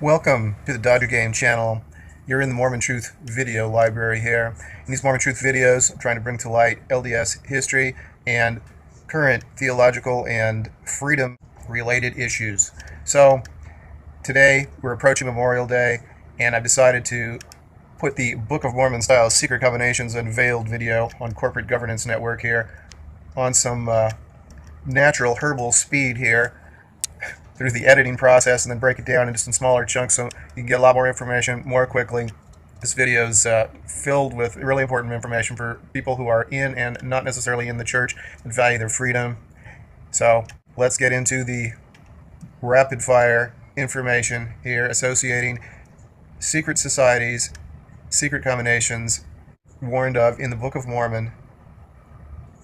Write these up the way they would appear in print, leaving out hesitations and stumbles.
Welcome to the Dodger Game channel. You're in the Mormon Truth video library here. In these Mormon Truth videos, I'm trying to bring to light LDS history and current theological and freedom-related issues. So, today we're approaching Memorial Day, and I've decided to put the Book of Mormon style Secret Combinations Unveiled video on Corporate Governance Network here on some natural herbal speed here through the editing process, and then break it down into some smaller chunks so you can get a lot more information more quickly. This video is filled with really important information for people who are in and not necessarily in the church and value their freedom. So let's get into the rapid fire information here associating secret societies, secret combinations warned of in the Book of Mormon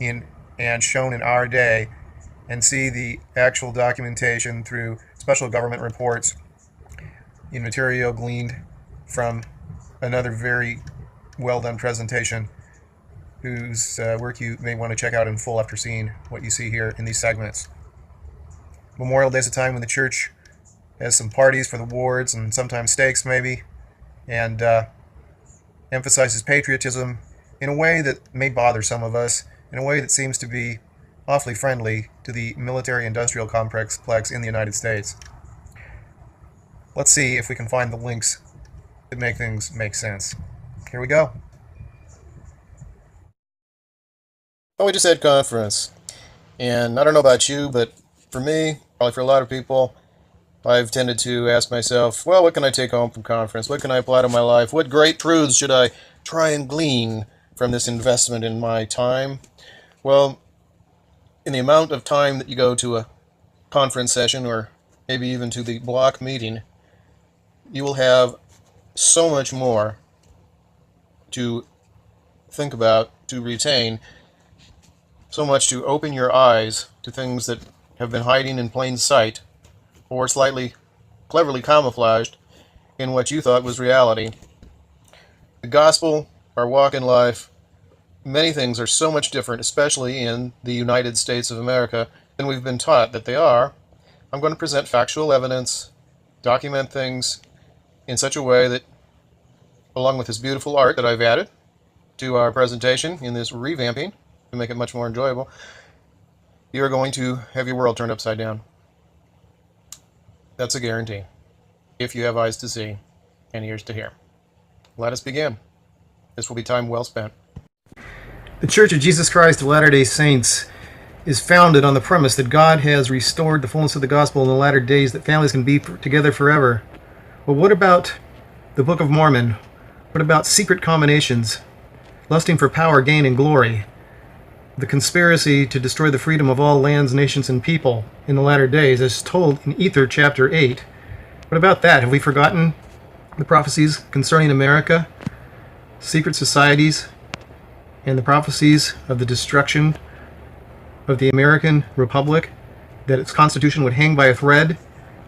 and shown in our day, and see the actual documentation through special government reports in material gleaned from another very well done presentation whose work you may want to check out in full after seeing what you see here in these segments. Memorial Day is a time when the church has some parties for the wards and sometimes stakes maybe, and emphasizes patriotism in a way that may bother some of us, in a way that seems to be awfully friendly to the military-industrial complex in the United States. Let's see if we can find the links that make things make sense. Here we go. Well, we just had conference, and I don't know about you, but for me, probably for a lot of people, I've tended to ask myself, well, what can I take home from conference? What can I apply to my life? What great truths should I try and glean from this investment in my time? Well, in the amount of time that you go to a conference session, or maybe even to the block meeting, you will have so much more to think about, to retain, so much to open your eyes to things that have been hiding in plain sight, or slightly cleverly camouflaged in what you thought was reality. The gospel, our walk in life, many things are so much different, especially in the United States of America, than we've been taught that they are. I'm going to present factual evidence, document things in such a way that, along with this beautiful art that I've added to our presentation in this revamping to make it much more enjoyable, you are going to have your world turned upside down. That's a guarantee, if you have eyes to see and ears to hear. Let us begin. This will be time well spent. The Church of Jesus Christ of Latter-day Saints is founded on the premise that God has restored the fullness of the gospel in the latter days, that families can be together forever. Well, what about the Book of Mormon? What about secret combinations, lusting for power, gain, and glory? The conspiracy to destroy the freedom of all lands, nations, and people in the latter days, as told in Ether chapter 8. What about that? Have we forgotten the prophecies concerning America, secret societies, and the prophecies of the destruction of the American Republic, that its constitution would hang by a thread,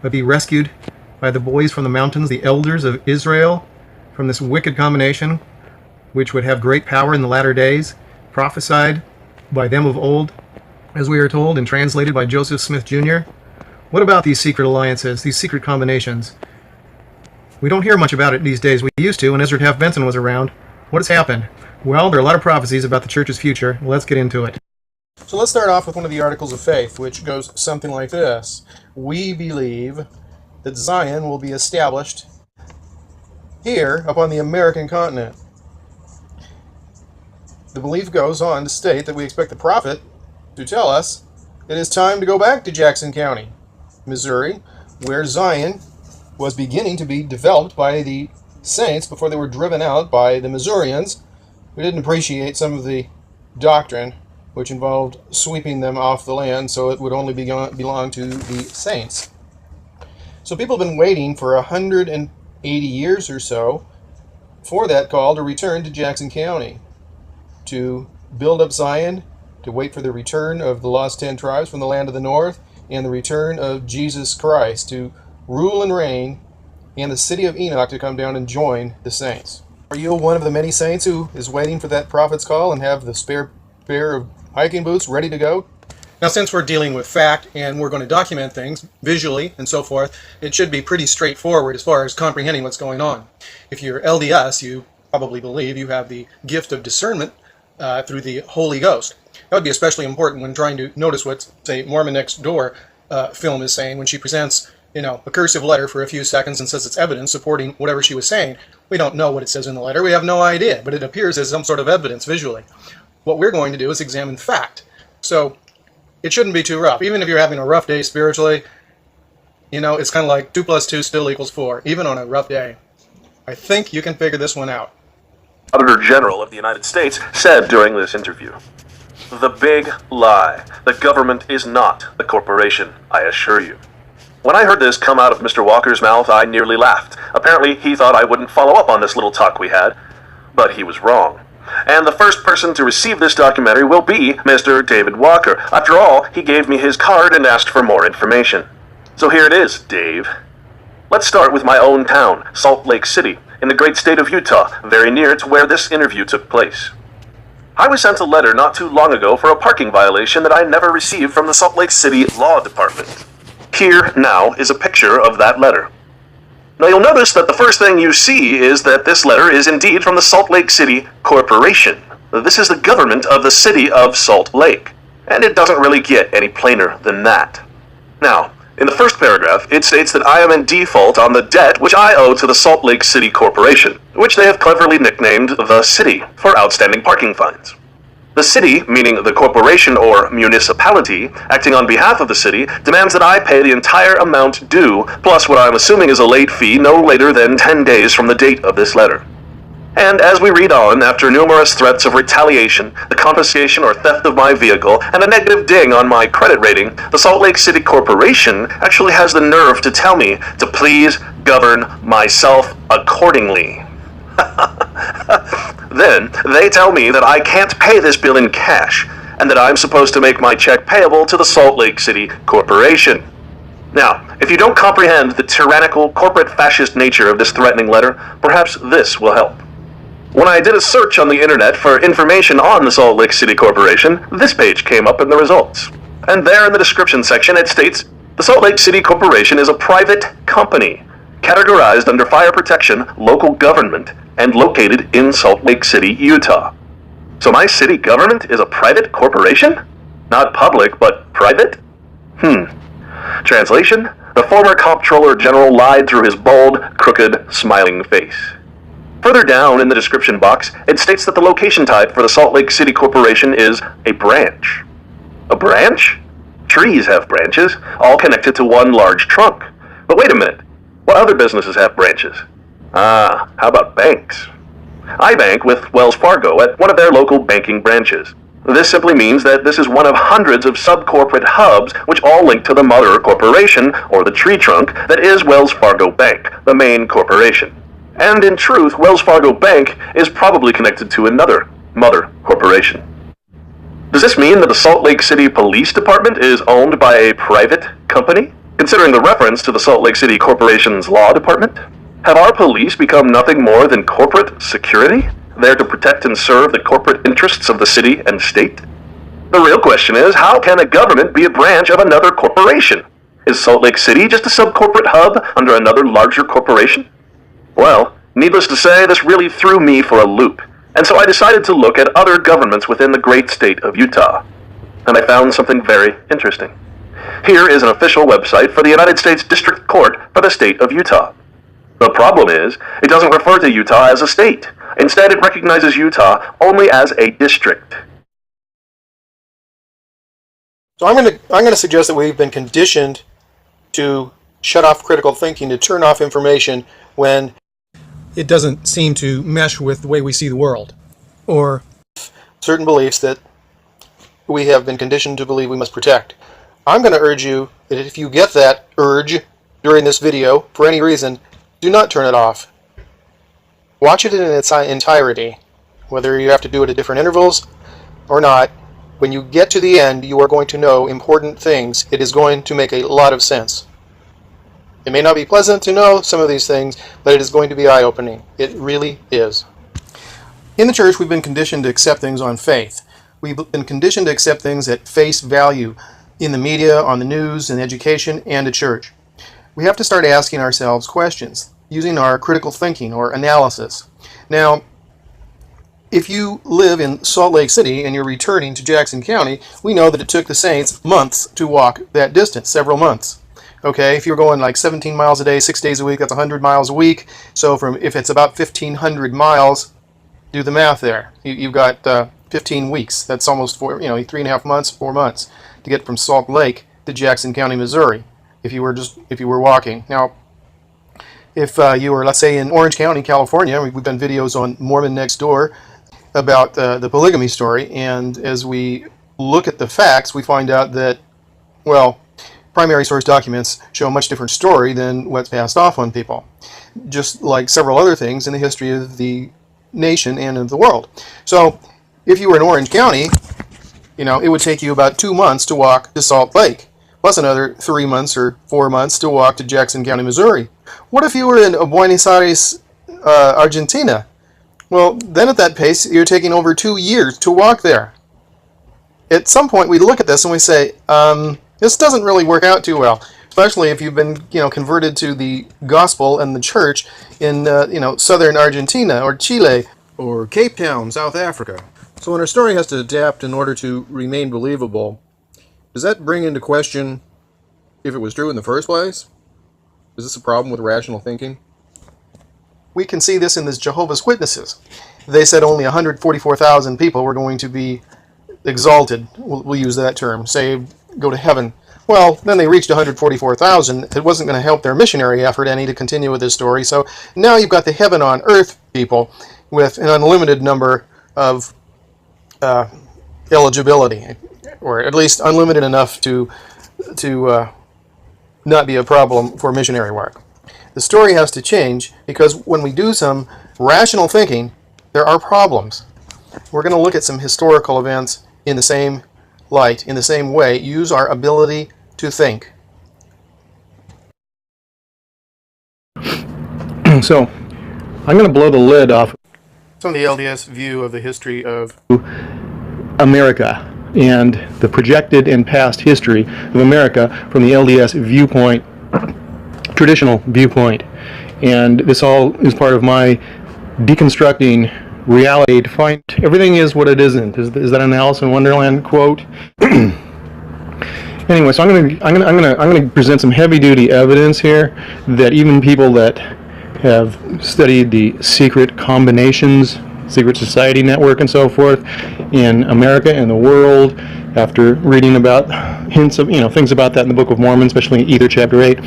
but be rescued by the boys from the mountains, the elders of Israel, from this wicked combination, which would have great power in the latter days, prophesied by them of old, as we are told, and translated by Joseph Smith Jr.? What about these secret alliances, these secret combinations? We don't hear much about it these days. We used to when Ezra Taft Benson was around. What has happened? Well, there are a lot of prophecies about the church's future. Let's get into it. So let's start off with one of the articles of faith, which goes something like this. We believe that Zion will be established here upon the American continent. The belief goes on to state that we expect the prophet to tell us it is time to go back to Jackson County, Missouri, where Zion was beginning to be developed by the saints before they were driven out by the Missourians, who didn't appreciate some of the doctrine which involved sweeping them off the land so it would only belong to the saints. So people have been waiting for 180 years or so for that call to return to Jackson County, to build up Zion, to wait for the return of the lost 10 tribes from the land of the north, and the return of Jesus Christ to rule and reign, and the city of Enoch to come down and join the saints. Are you one of the many saints who is waiting for that prophet's call and have the spare pair of hiking boots ready to go Now, since we're dealing with fact and we're going to document things visually and so forth, it should be pretty straightforward as far as comprehending what's going on. If you're LDS, you probably believe you have the gift of discernment through the Holy Ghost. That would be especially important when trying to notice what, say, Mormon Next Door film is saying when she presents, a cursive letter for a few seconds and says it's evidence supporting whatever she was saying. We don't know what it says in the letter. We have no idea, but it appears as some sort of evidence visually. What we're going to do is examine fact. So it shouldn't be too rough. Even if you're having a rough day spiritually, it's kind of like 2 + 2 still equals 4, even on a rough day. I think you can figure this one out. Auditor General of the United States said during this interview, "The big lie. The government is not the corporation, I assure you." When I heard this come out of Mr. Walker's mouth, I nearly laughed. Apparently, he thought I wouldn't follow up on this little talk we had, but he was wrong. And the first person to receive this documentary will be Mr. David Walker. After all, he gave me his card and asked for more information. So here it is, Dave. Let's start with my own town, Salt Lake City, in the great state of Utah, very near to where this interview took place. I was sent a letter not too long ago for a parking violation that I never received from the Salt Lake City Law Department. Here, now, is a picture of that letter. Now you'll notice that the first thing you see is that this letter is indeed from the Salt Lake City Corporation. This is the government of the city of Salt Lake, and it doesn't really get any plainer than that. Now, in the first paragraph, it states that I am in default on the debt which I owe to the Salt Lake City Corporation, which they have cleverly nicknamed the City for outstanding parking fines. The city, meaning the corporation or municipality, acting on behalf of the city, demands that I pay the entire amount due, plus what I'm assuming is a late fee no later than 10 days from the date of this letter. And as we read on, after numerous threats of retaliation, the confiscation or theft of my vehicle, and a negative ding on my credit rating, the Salt Lake City Corporation actually has the nerve to tell me to please govern myself accordingly. Then, they tell me that I can't pay this bill in cash, and that I'm supposed to make my check payable to the Salt Lake City Corporation. Now, if you don't comprehend the tyrannical, corporate fascist nature of this threatening letter, perhaps this will help. When I did a search on the internet for information on the Salt Lake City Corporation, this page came up in the results. And there in the description section it states, the Salt Lake City Corporation is a private company, categorized under fire protection, local government, and located in Salt Lake City, Utah. So my city government is a private corporation? Not public, but private? Translation, the former Comptroller General lied through his bold, crooked, smiling face. Further down in the description box, it states that the location type for the Salt Lake City Corporation is a branch. A branch? Trees have branches, all connected to one large trunk. But wait a minute, what other businesses have branches? How about banks? I bank with Wells Fargo at one of their local banking branches. This simply means that this is one of hundreds of sub-corporate hubs which all link to the mother corporation, or the tree trunk, that is Wells Fargo Bank, the main corporation. And in truth, Wells Fargo Bank is probably connected to another mother corporation. Does this mean that the Salt Lake City Police Department is owned by a private company, considering the reference to the Salt Lake City Corporation's law department? Have our police become nothing more than corporate security, there to protect and serve the corporate interests of the city and state? The real question is, how can a government be a branch of another corporation? Is Salt Lake City just a sub-corporate hub under another larger corporation? Well, needless to say, this really threw me for a loop, and so I decided to look at other governments within the great state of Utah. And I found something very interesting. Here is an official website for the United States District Court for the state of Utah. The problem is, it doesn't refer to Utah as a state. Instead, it recognizes Utah only as a district. So I'm going to suggest that we've been conditioned to shut off critical thinking, to turn off information when it doesn't seem to mesh with the way we see the world, or certain beliefs that we have been conditioned to believe we must protect. I'm going to urge you that if you get that urge during this video, for any reason, do not turn it off. Watch it in its entirety, whether you have to do it at different intervals or not. When you get to the end, you are going to know important things. It is going to make a lot of sense. It may not be pleasant to know some of these things, but it is going to be eye-opening. It really is. In the church, we've been conditioned to accept things on faith. We've been conditioned to accept things at face value in the media, on the news, in education, and at church. We have to start asking ourselves questions, using our critical thinking or analysis. Now, if you live in Salt Lake City and you're returning to Jackson County, we know that it took the Saints months to walk that distance, several months. Okay, if you're going like 17 miles a day, 6 days a week, that's 100 miles a week. So if it's about 1,500 miles, do the math there. You've got 15 weeks. That's almost 3.5 months, 4 months to get from Salt Lake to Jackson County, Missouri, if you were walking. Now, if you were, let's say, in Orange County, California, we've done videos on Mormon Next Door about the polygamy story, and as we look at the facts, we find out that, well, primary source documents show a much different story than what's passed off on people, just like several other things in the history of the nation and of the world. So if you were in Orange County, it would take you about 2 months to walk to Salt Lake, plus another 3 months or 4 months to walk to Jackson County, Missouri. What if you were in Buenos Aires, Argentina? Well, then at that pace, you're taking over 2 years to walk there. At some point, we look at this and we say, this doesn't really work out too well, especially if you've been, converted to the gospel and the church in, southern Argentina or Chile or Cape Town, South Africa. So when our story has to adapt in order to remain believable, does that bring into question if it was true in the first place? Is this a problem with rational thinking? We can see this in the Jehovah's Witnesses. They said only 144,000 people were going to be exalted, we'll use that term, saved, go to heaven. Well, then they reached 144,000. It wasn't going to help their missionary effort any to continue with this story. So now you've got the heaven on earth people with an unlimited number of eligibility, or at least unlimited enough to not be a problem for missionary work. The story has to change because when we do some rational thinking, there are problems. We're going to look at some historical events in the same light, in the same way, use our ability to think. So, I'm going to blow the lid off some of the LDS view of the history of America and the projected and past history of America from the LDS viewpoint, traditional viewpoint. And this all is part of my deconstructing reality to find everything is what it isn't. Is that an Alice in Wonderland quote? Anyway, so I'm going to present some heavy-duty evidence here that even people that have studied the secret combinations, secret society network and so forth in America and the world, after reading about hints of things about that in the Book of Mormon, especially Ether chapter 8,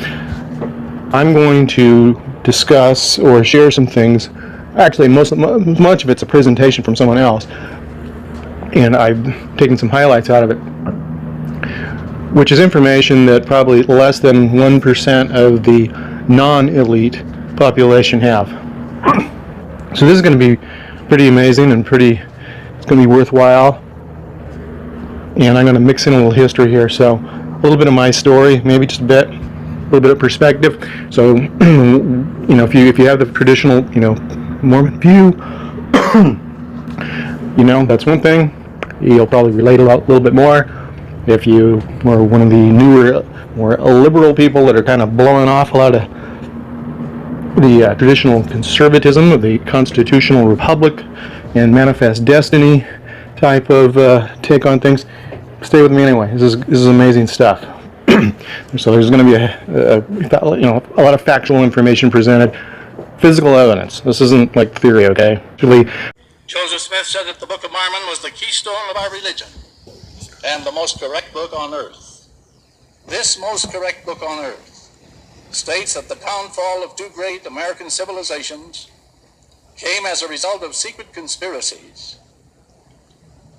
I'm going to discuss or share some things. Actually, much of it's a presentation from someone else, and I've taken some highlights out of it, which is information that probably less than 1% of the non-elite population have. So this is going to be pretty amazing and it's going to be worthwhile. And I'm going to mix in a little history here. So a little bit of my story, maybe just a little bit of perspective. So, if you have the traditional, Mormon view, that's one thing. You'll probably relate a little bit more. If you are one of the newer, more liberal people that are kind of blowing off a lot of the traditional conservatism of the constitutional republic and manifest destiny type of take on things, stay with me anyway. This is amazing stuff. So there's going to be a lot of factual information presented, physical evidence. This isn't like theory, okay? Joseph Smith said that the Book of Mormon was the keystone of our religion and the most correct book on earth. This most correct book on earth states that the downfall of two great American civilizations came as a result of secret conspiracies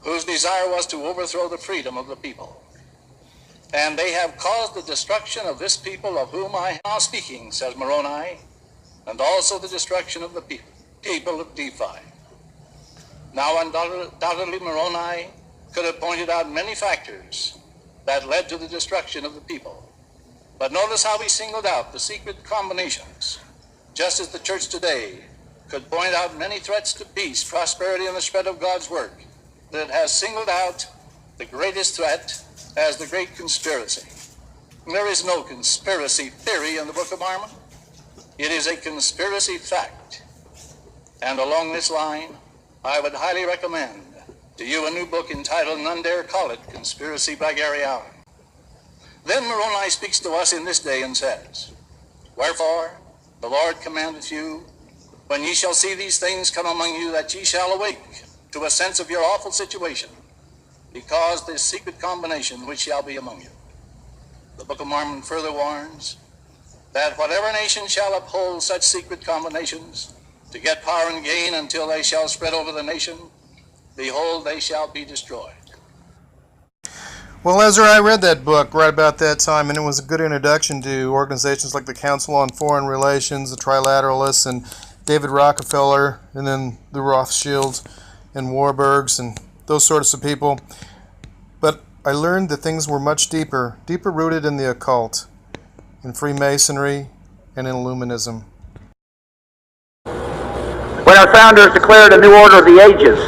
whose desire was to overthrow the freedom of the people. And they have caused the destruction of this people of whom I am now speaking, says Moroni, and also the destruction of the people of Nephi. Now, undoubtedly, Moroni could have pointed out many factors that led to the destruction of the people. But notice how he singled out the secret combinations, just as the church today could point out many threats to peace, prosperity, and the spread of God's work that it has singled out the greatest threat as the Great Conspiracy. There is no conspiracy theory in the Book of Mormon. It is a conspiracy fact. And along this line, I would highly recommend to you a new book entitled None Dare Call It, Conspiracy by Gary Allen. Then Moroni speaks to us in this day and says, Wherefore the Lord commandeth you, when ye shall see these things come among you, that ye shall awake to a sense of your awful situation, because this secret combination which shall be among you. The Book of Mormon further warns that whatever nation shall uphold such secret combinations to get power and gain until they shall spread over the nation, behold, they shall be destroyed. Well, Ezra, I read that book right about that time, and it was a good introduction to organizations like the Council on Foreign Relations, the Trilateralists, and David Rockefeller, and then the Rothschilds and Warburgs, and those sorts of people. But I learned that things were much deeper rooted in the occult, in Freemasonry, and in Illuminism. When our founders declared a new order of the ages,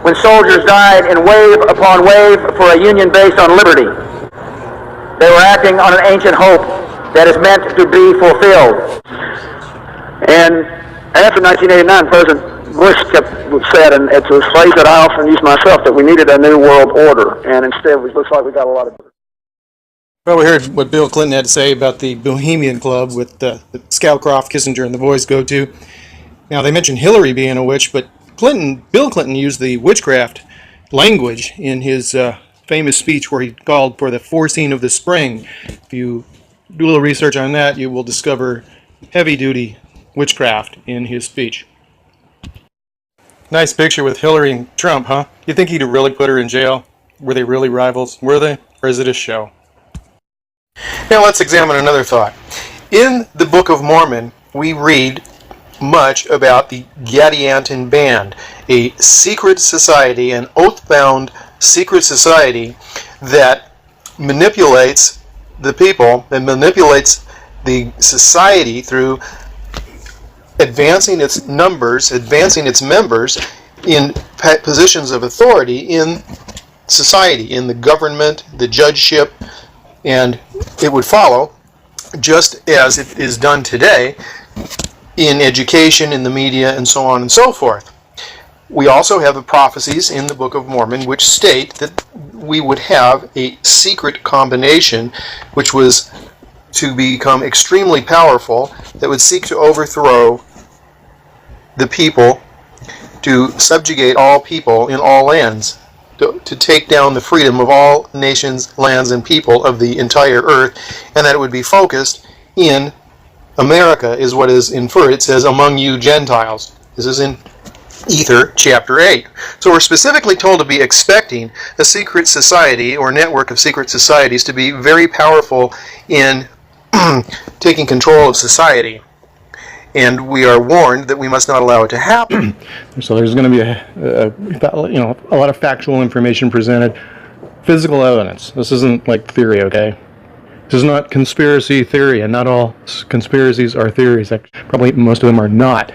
when soldiers died in wave upon wave for a union based on liberty, they were acting on an ancient hope that is meant to be fulfilled. And after 1989, President Bush said, and it's a phrase that I often use myself, that we needed a new world order, and instead it looks like we got a lot of... Well, we heard what Bill Clinton had to say about the Bohemian Club with the Scowcroft, Kissinger, and the boys go to. Now, they mentioned Hillary being a witch, but Bill Clinton used the witchcraft language in his famous speech where he called for the forcing of the spring. If you do a little research on that, you will discover heavy-duty witchcraft in his speech. Nice picture with Hillary and Trump, huh? You think he'd really put her in jail? Were they really rivals? Were they? Or is it a show? Now let's examine another thought. In the Book of Mormon, we read much about the Gadianton Band, a secret society, an oath-bound secret society that manipulates the people and manipulates the society through advancing its numbers, advancing its members in positions of authority in society, in the government, the judgeship, and it would follow, just as it is done today, in education, in the media, and so on and so forth. We also have the prophecies in the Book of Mormon which state that we would have a secret combination which was to become extremely powerful, that would seek to overthrow the people, to subjugate all people in all lands, to take down the freedom of all nations, lands, and people of the entire earth, and that it would be focused in America, is what is inferred. It says, among you Gentiles. This is in Ether, chapter 8. So we're specifically told to be expecting a secret society or network of secret societies to be very powerful in taking control of society. And we are warned that we must not allow it to happen. So there's going to be a lot of factual information presented, physical evidence. This isn't like theory, okay? This is not conspiracy theory, and not all conspiracies are theories. Probably most of them are not.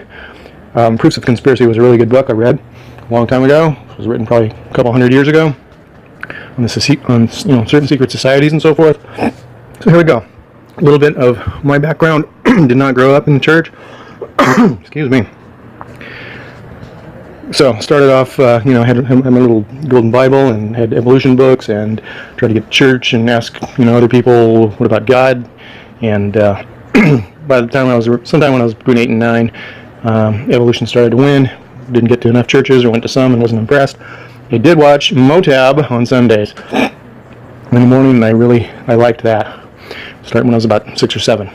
Proofs of Conspiracy was a really good book I read a long time ago. It was written probably a couple hundred years ago on certain secret societies and so forth. So here we go. A little bit of my background. Did not grow up in the church. Excuse me. So started off, had my little golden Bible and had evolution books and tried to get to church and ask, other people, what about God? And by the time sometime when I was between 8 and 9, evolution started to win. Didn't get to enough churches, or went to some and wasn't impressed. I did watch Motab on Sundays in the morning, and I liked that. Starting when I was about 6 or 7.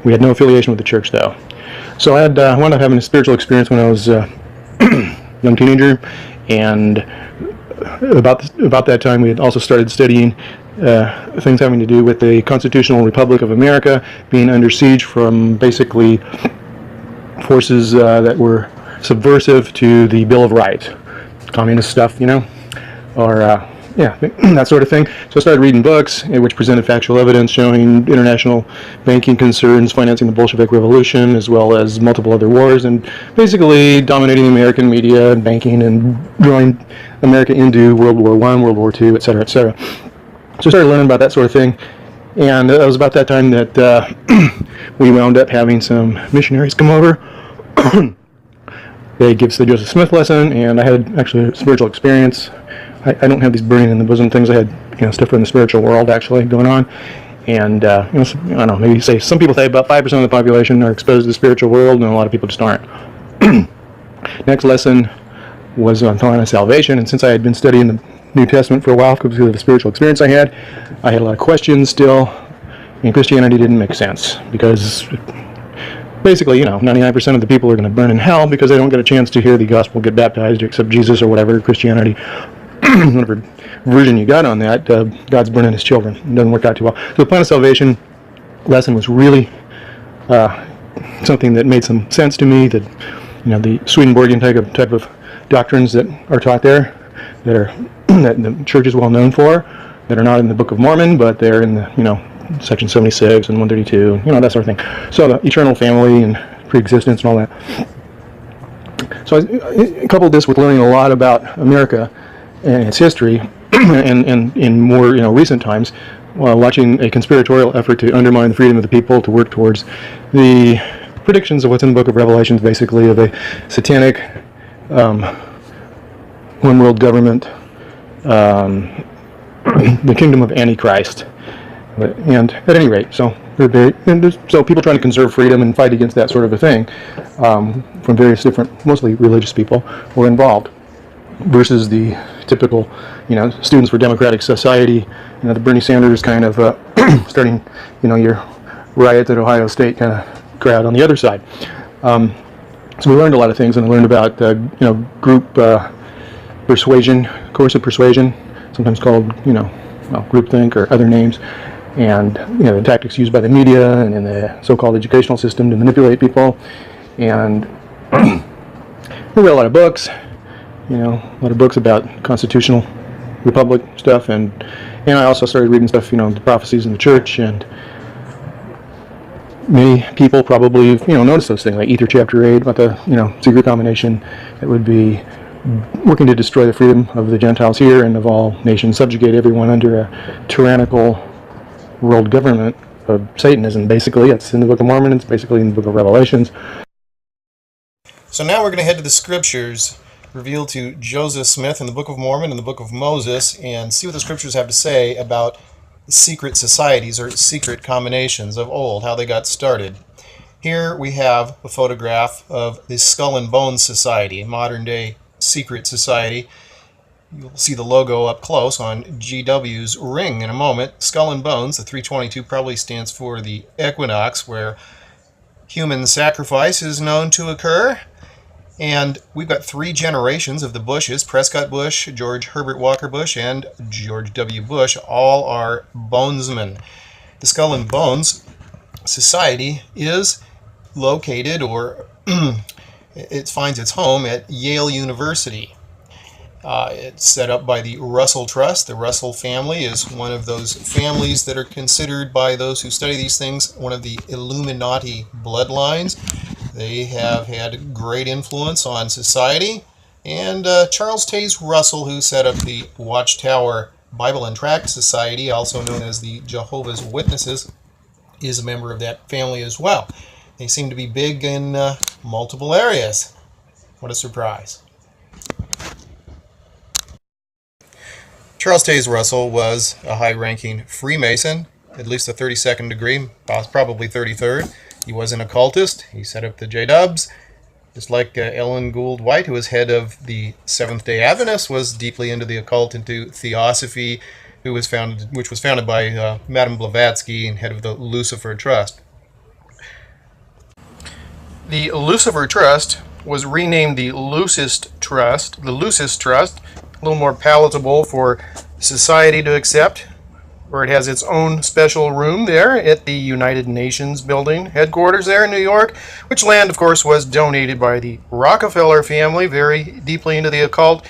We had no affiliation with the church, though. So I wound up having a spiritual experience when I was a young teenager, and about that time we had also started studying things having to do with the Constitutional Republic of America being under siege from basically forces that were subversive to the Bill of Rights. Communist stuff, or yeah, that sort of thing. So I started reading books which presented factual evidence showing international banking concerns financing the Bolshevik Revolution, as well as multiple other wars, and basically dominating the American media and banking and drawing America into World War I, World War II, etc., etc. So I started learning about that sort of thing, and it was about that time that we wound up having some missionaries come over. They give us the Joseph Smith lesson, and I had actually a spiritual experience. I don't have these burning in the bosom things. I had stuff from the spiritual world actually going on, and I don't know. Maybe say some people say about 5% of the population are exposed to the spiritual world, and a lot of people just aren't. Next lesson was on thought on salvation, and since I had been studying the New Testament for a while because of the spiritual experience I had a lot of questions still, and Christianity didn't make sense because basically, 99% of the people are going to burn in hell because they don't get a chance to hear the gospel, get baptized, or accept Jesus or whatever, Christianity, whatever version you got on that, God's burning his children. It doesn't work out too well. So the plan of salvation lesson was really something that made some sense to me, that, the Swedenborgian type of doctrines that are taught there, that are that the church is well known for, that are not in the Book of Mormon, but they're in the, section 76 and 132, that sort of thing. So the eternal family and pre-existence and all that. So I coupled this with learning a lot about America and its history, and in more recent times, while watching a conspiratorial effort to undermine the freedom of the people to work towards the predictions of what's in the Book of Revelations, basically of a satanic one world government, the kingdom of Antichrist. And at any rate, so people trying to conserve freedom and fight against that sort of a thing, from various different, mostly religious people, were involved, versus the typical, Students for Democratic Society, the Bernie Sanders kind of starting, your riots at Ohio State kind of crowd on the other side. So we learned a lot of things, and I learned about group persuasion, coercive persuasion, sometimes called groupthink or other names, and the tactics used by the media and in the so-called educational system to manipulate people. And we read a lot of books, a lot of books about constitutional republic stuff, and I also started reading stuff, the prophecies in the church, and many people probably noticed those things, like Ether chapter 8 about the secret combination that would be working to destroy the freedom of the Gentiles here and of all nations, subjugate everyone under a tyrannical world government of Satanism. Basically, it's in the Book of Mormon, it's basically in the Book of Revelations. So now we're going to head to the scriptures revealed to Joseph Smith in the Book of Mormon and the Book of Moses, and see what the scriptures have to say about secret societies or secret combinations of old, how they got started. Here we have a photograph of the Skull and Bones Society, a modern day secret society. You'll see the logo up close on GW's ring in a moment. Skull and Bones, the 322 probably stands for the equinox, where human sacrifice is known to occur. And we've got 3 generations of the Bushes: Prescott Bush, George Herbert Walker Bush, and George W. Bush. All are bonesmen. The Skull and Bones Society is located, or it finds its home at Yale University. It's set up by the Russell Trust. The Russell family is one of those families that are considered by those who study these things one of the Illuminati bloodlines. They have had great influence on society. And Charles Taze Russell, who set up the Watchtower Bible and Tract Society, also known as the Jehovah's Witnesses, is a member of that family as well. They seem to be big in multiple areas. What a surprise. Charles Taze Russell was a high-ranking Freemason, at least the 32nd degree, probably 33rd. He was an occultist. He set up the J-Dubs. Just like Ellen Gould White, who was head of the Seventh-day Adventists, was deeply into the occult, into Theosophy, which was founded by Madame Blavatsky and head of the Lucifer Trust. The Lucifer Trust was renamed the Lucis Trust. The Lucis Trust, a little more palatable for society to accept, where it has its own special room there at the United Nations building, headquarters there in New York, which land, of course, was donated by the Rockefeller family, very deeply into the occult.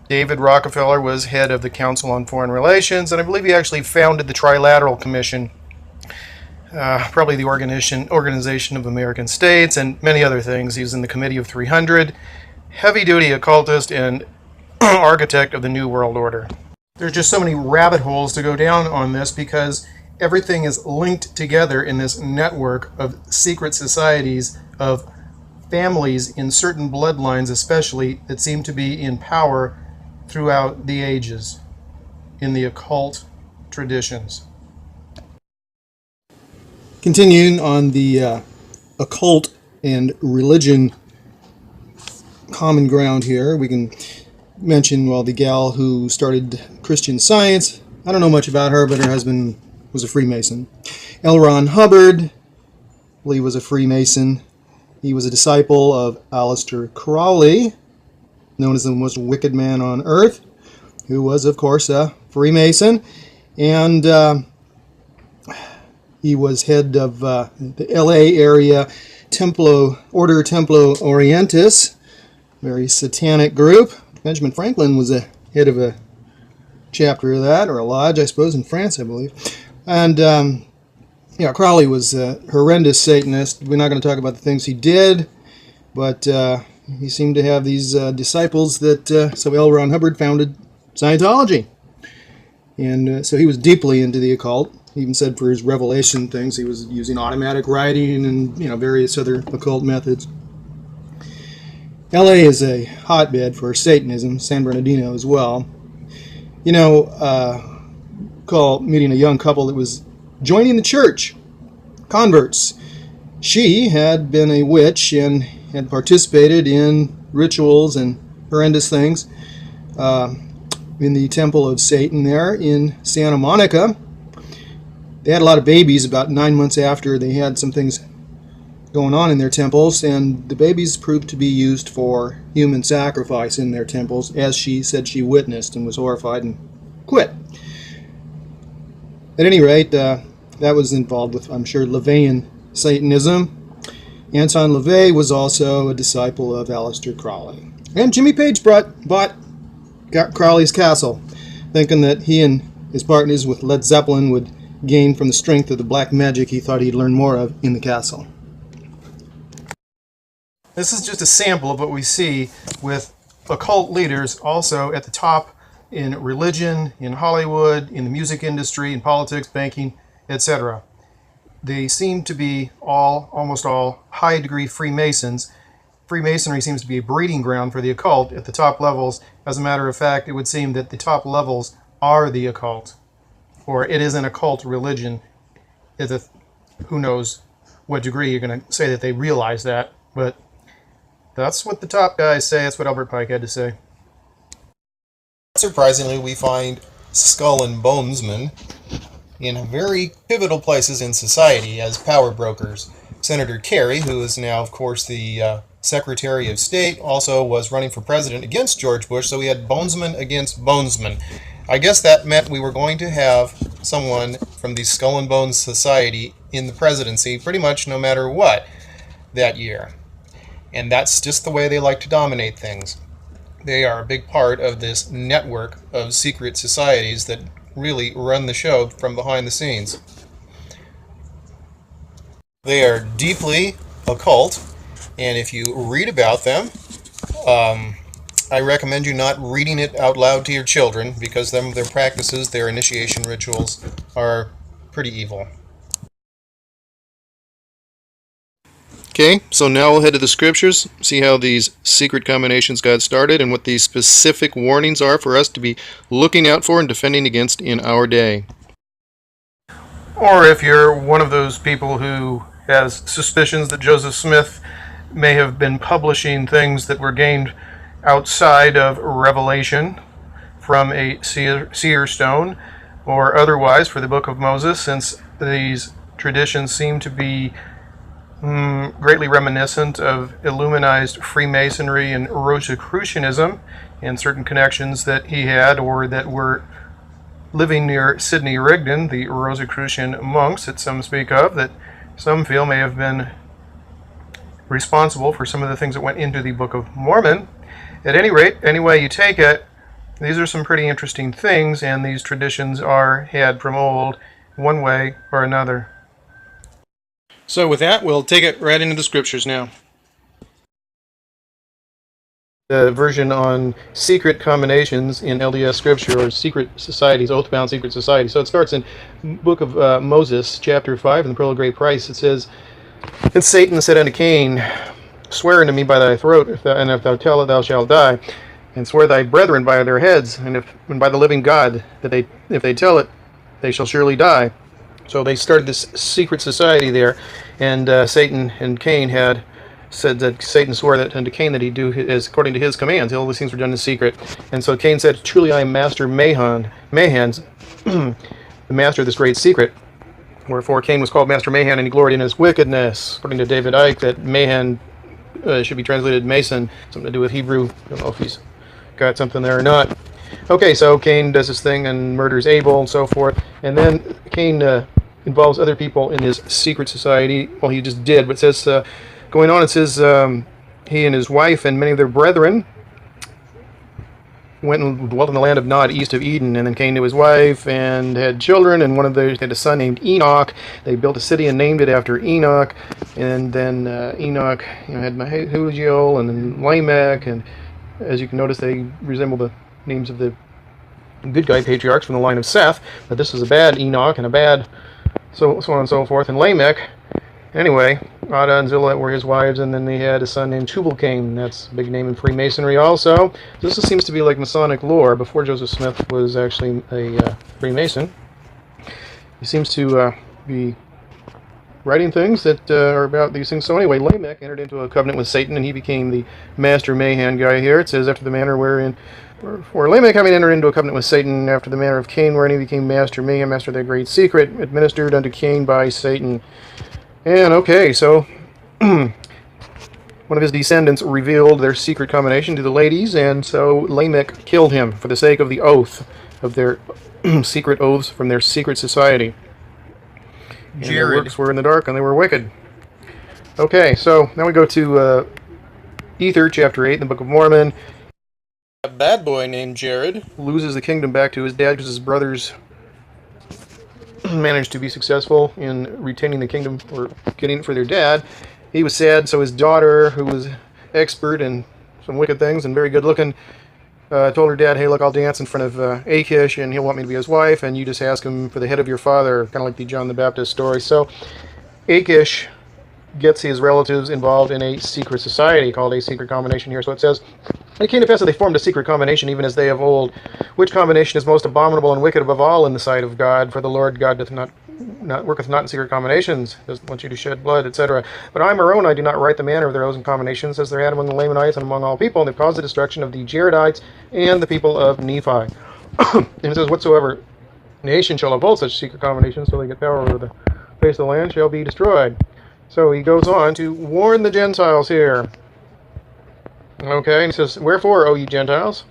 David Rockefeller was head of the Council on Foreign Relations, and I believe he actually founded the Trilateral Commission, probably the Organization of American States, and many other things. He was in the Committee of 300, heavy-duty occultist and architect of the New World Order. There's just so many rabbit holes to go down on this because everything is linked together in this network of secret societies, of families in certain bloodlines especially, that seem to be in power throughout the ages in the occult traditions. Continuing on the occult and religion common ground here, we can mention, well, the gal who started Christian Science. I don't know much about her, but her husband was a Freemason. L. Ron Hubbard, I believe, was a Freemason. He was a disciple of Aleister Crowley, known as the most wicked man on earth, who was, of course, a Freemason. And he was head of the LA area Order Templo Orientis, very satanic group. Benjamin Franklin was a head of a chapter of that, or a lodge, I suppose, in France, I believe. And Crowley was a horrendous Satanist. We're not going to talk about the things he did, but he seemed to have these disciples that, so L. Ron Hubbard founded Scientology. And so he was deeply into the occult. He even said for his revelation things, he was using automatic writing and, various other occult methods. LA is a hotbed for Satanism, San Bernardino as well. Call meeting a young couple that was joining the church, converts. She had been a witch and had participated in rituals and horrendous things in the Temple of Satan there in Santa Monica. They had a lot of babies about 9 months after they had some things going on in their temples, and the babies proved to be used for human sacrifice in their temples, as she said she witnessed and was horrified and quit. At any rate, that was involved with, I'm sure, LaVeyan Satanism. Anton LaVey was also a disciple of Aleister Crowley. And Jimmy Page bought Crowley's castle, thinking that he and his partners with Led Zeppelin would gain from the strength of the black magic he thought he'd learn more of in the castle. This is just a sample of what we see with occult leaders also at the top in religion, in Hollywood, in the music industry, in politics, banking, etc. They seem to be almost all high-degree Freemasons. Freemasonry seems to be a breeding ground for the occult at the top levels. As a matter of fact, it would seem that the top levels are the occult, or it is an occult religion. Who knows what degree you're going to say that they realize that, but that's what the top guys say. That's what Albert Pike had to say. Surprisingly, we find skull and bonesmen in very pivotal places in society as power brokers. Senator Kerry, who is now, of course, the Secretary of State, also was running for president against George Bush, so we had bonesmen against bonesmen. I guess that meant we were going to have someone from the Skull and Bones Society in the presidency pretty much no matter what that year. And that's just the way they like to dominate things. They are a big part of this network of secret societies that really run the show from behind the scenes. They are deeply occult, and if you read about them, I recommend you not reading it out loud to your children, because their practices, their initiation rituals, are pretty evil. Okay, so now we'll head to the scriptures, see how these secret combinations got started, and what these specific warnings are for us to be looking out for and defending against in our day. Or if you're one of those people who has suspicions that Joseph Smith may have been publishing things that were gained outside of revelation from a seer stone or otherwise for the Book of Moses, since these traditions seem to be greatly reminiscent of Illuminized Freemasonry and Rosicrucianism, and certain connections that he had or that were living near Sidney Rigdon, the Rosicrucian monks that some speak of, that some feel may have been responsible for some of the things that went into the Book of Mormon. At any rate, any way you take it, These are some pretty interesting things, and these traditions are had from old, one way or another. So with that, we'll take it right into the scriptures now. The version on secret combinations in LDS scripture, or secret societies, oath-bound secret societies. So it starts in book of Moses, chapter 5, in the Pearl of Great Price. It says, "And Satan said unto Cain, Swear unto me by thy throat, if thou tell it, thou shalt die. And swear thy brethren by their heads, and by the living God, that if they tell it, they shall surely die." So they started this secret society there, and Satan and Cain had said that Satan swore that unto Cain that he'd do as according to his commands. All these things were done in secret. And so Cain said, "Truly I am Master Mahan's, the master of this great secret." Wherefore Cain was called Master Mahan, and he gloried in his wickedness. According to David Icke, that Mahan should be translated Mason, something to do with Hebrew. I don't know if he's got something there or not. Okay, so Cain does his thing and murders Abel and so forth. And then Cain involves other people in his secret society. Well, he just did, but it says... going on, it says he and his wife and many of their brethren went and dwelt in the land of Nod, east of Eden. And then Cain knew his wife and had children, and one of those had a son named Enoch. They built a city and named it after Enoch. And then Enoch had Mahujael and then Lamech, and as you can notice, they resemble the names of the good guy patriarchs from the line of Seth. But this is a bad Enoch and a bad so on and so forth. And Lamech, anyway, Ada and Zillah were his wives, and then they had a son named Tubal-Cain. That's a big name in Freemasonry also. This seems to be like Masonic lore before Joseph Smith was actually a Freemason. He seems to be writing things that are about these things. So anyway, Lamech entered into a covenant with Satan, and he became the Master Mahan guy here. It says, after the manner wherein... For Lamech having entered into a covenant with Satan after the manner of Cain, wherein he became Master Mahan, master of that great secret, administered unto Cain by Satan. And okay, so one of his descendants revealed their secret combination to the ladies, and so Lamech killed him for the sake of the oath of their secret oaths from their secret society. And their works were in the dark, and they were wicked. Okay, so now we go to Ether, chapter 8, in the Book of Mormon. A bad boy named Jared loses the kingdom back to his dad because his brothers managed to be successful in retaining the kingdom or getting it for their dad. He was sad, so his daughter, who was expert in some wicked things and very good looking, told her dad, "Hey, look, I'll dance in front of Achish, and he'll want me to be his wife, and you just ask him for the head of your father," kind of like the John the Baptist story. So Achish gets his relatives involved in a secret society called a secret combination here. So it says, "It came to pass that they formed a secret combination, even as they of old, which combination is most abominable and wicked above all in the sight of God. For the Lord God doth not worketh not in secret combinations, doesn't want you to shed blood, etc. But I, Moroni, I do not write the manner of their oaths and combinations, as they had among the Lamanites and among all people, and they caused the destruction of the Jaredites and the people of Nephi." And it says, "Whatsoever nation shall uphold such secret combinations, so they get power over the face of the land, shall be destroyed." So he goes on to warn the Gentiles here. Okay, and he says, "Wherefore, O ye Gentiles,"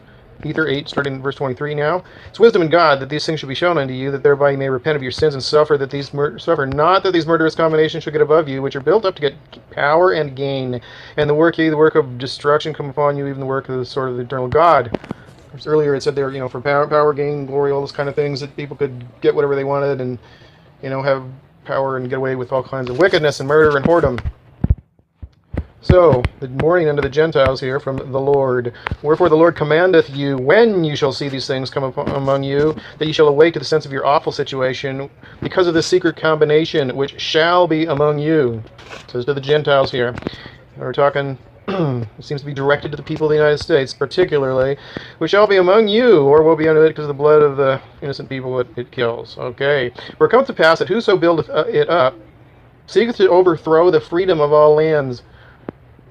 Ether 8, starting in verse 23 now, "It's wisdom in God that these things should be shown unto you, that thereby you may repent of your sins and suffer not that these murderous combinations should get above you, which are built up to get power and gain. And the work of destruction come upon you, even the work of the sword of the eternal God." Earlier it said there, for power, gain, glory, all those kind of things, that people could get whatever they wanted and, have power and get away with all kinds of wickedness and murder and whoredom. So, the warning unto the Gentiles here from the Lord. "Wherefore the Lord commandeth you, when you shall see these things come among you, that ye shall awake to the sense of your awful situation, because of the secret combination which shall be among you." It says to the Gentiles here. We're talking, it seems to be directed to the people of the United States, particularly, "which shall be among you, or will be unto it because of the blood of the innocent people it kills." Okay. "For it comes to pass that whoso buildeth it up seeketh to overthrow the freedom of all lands,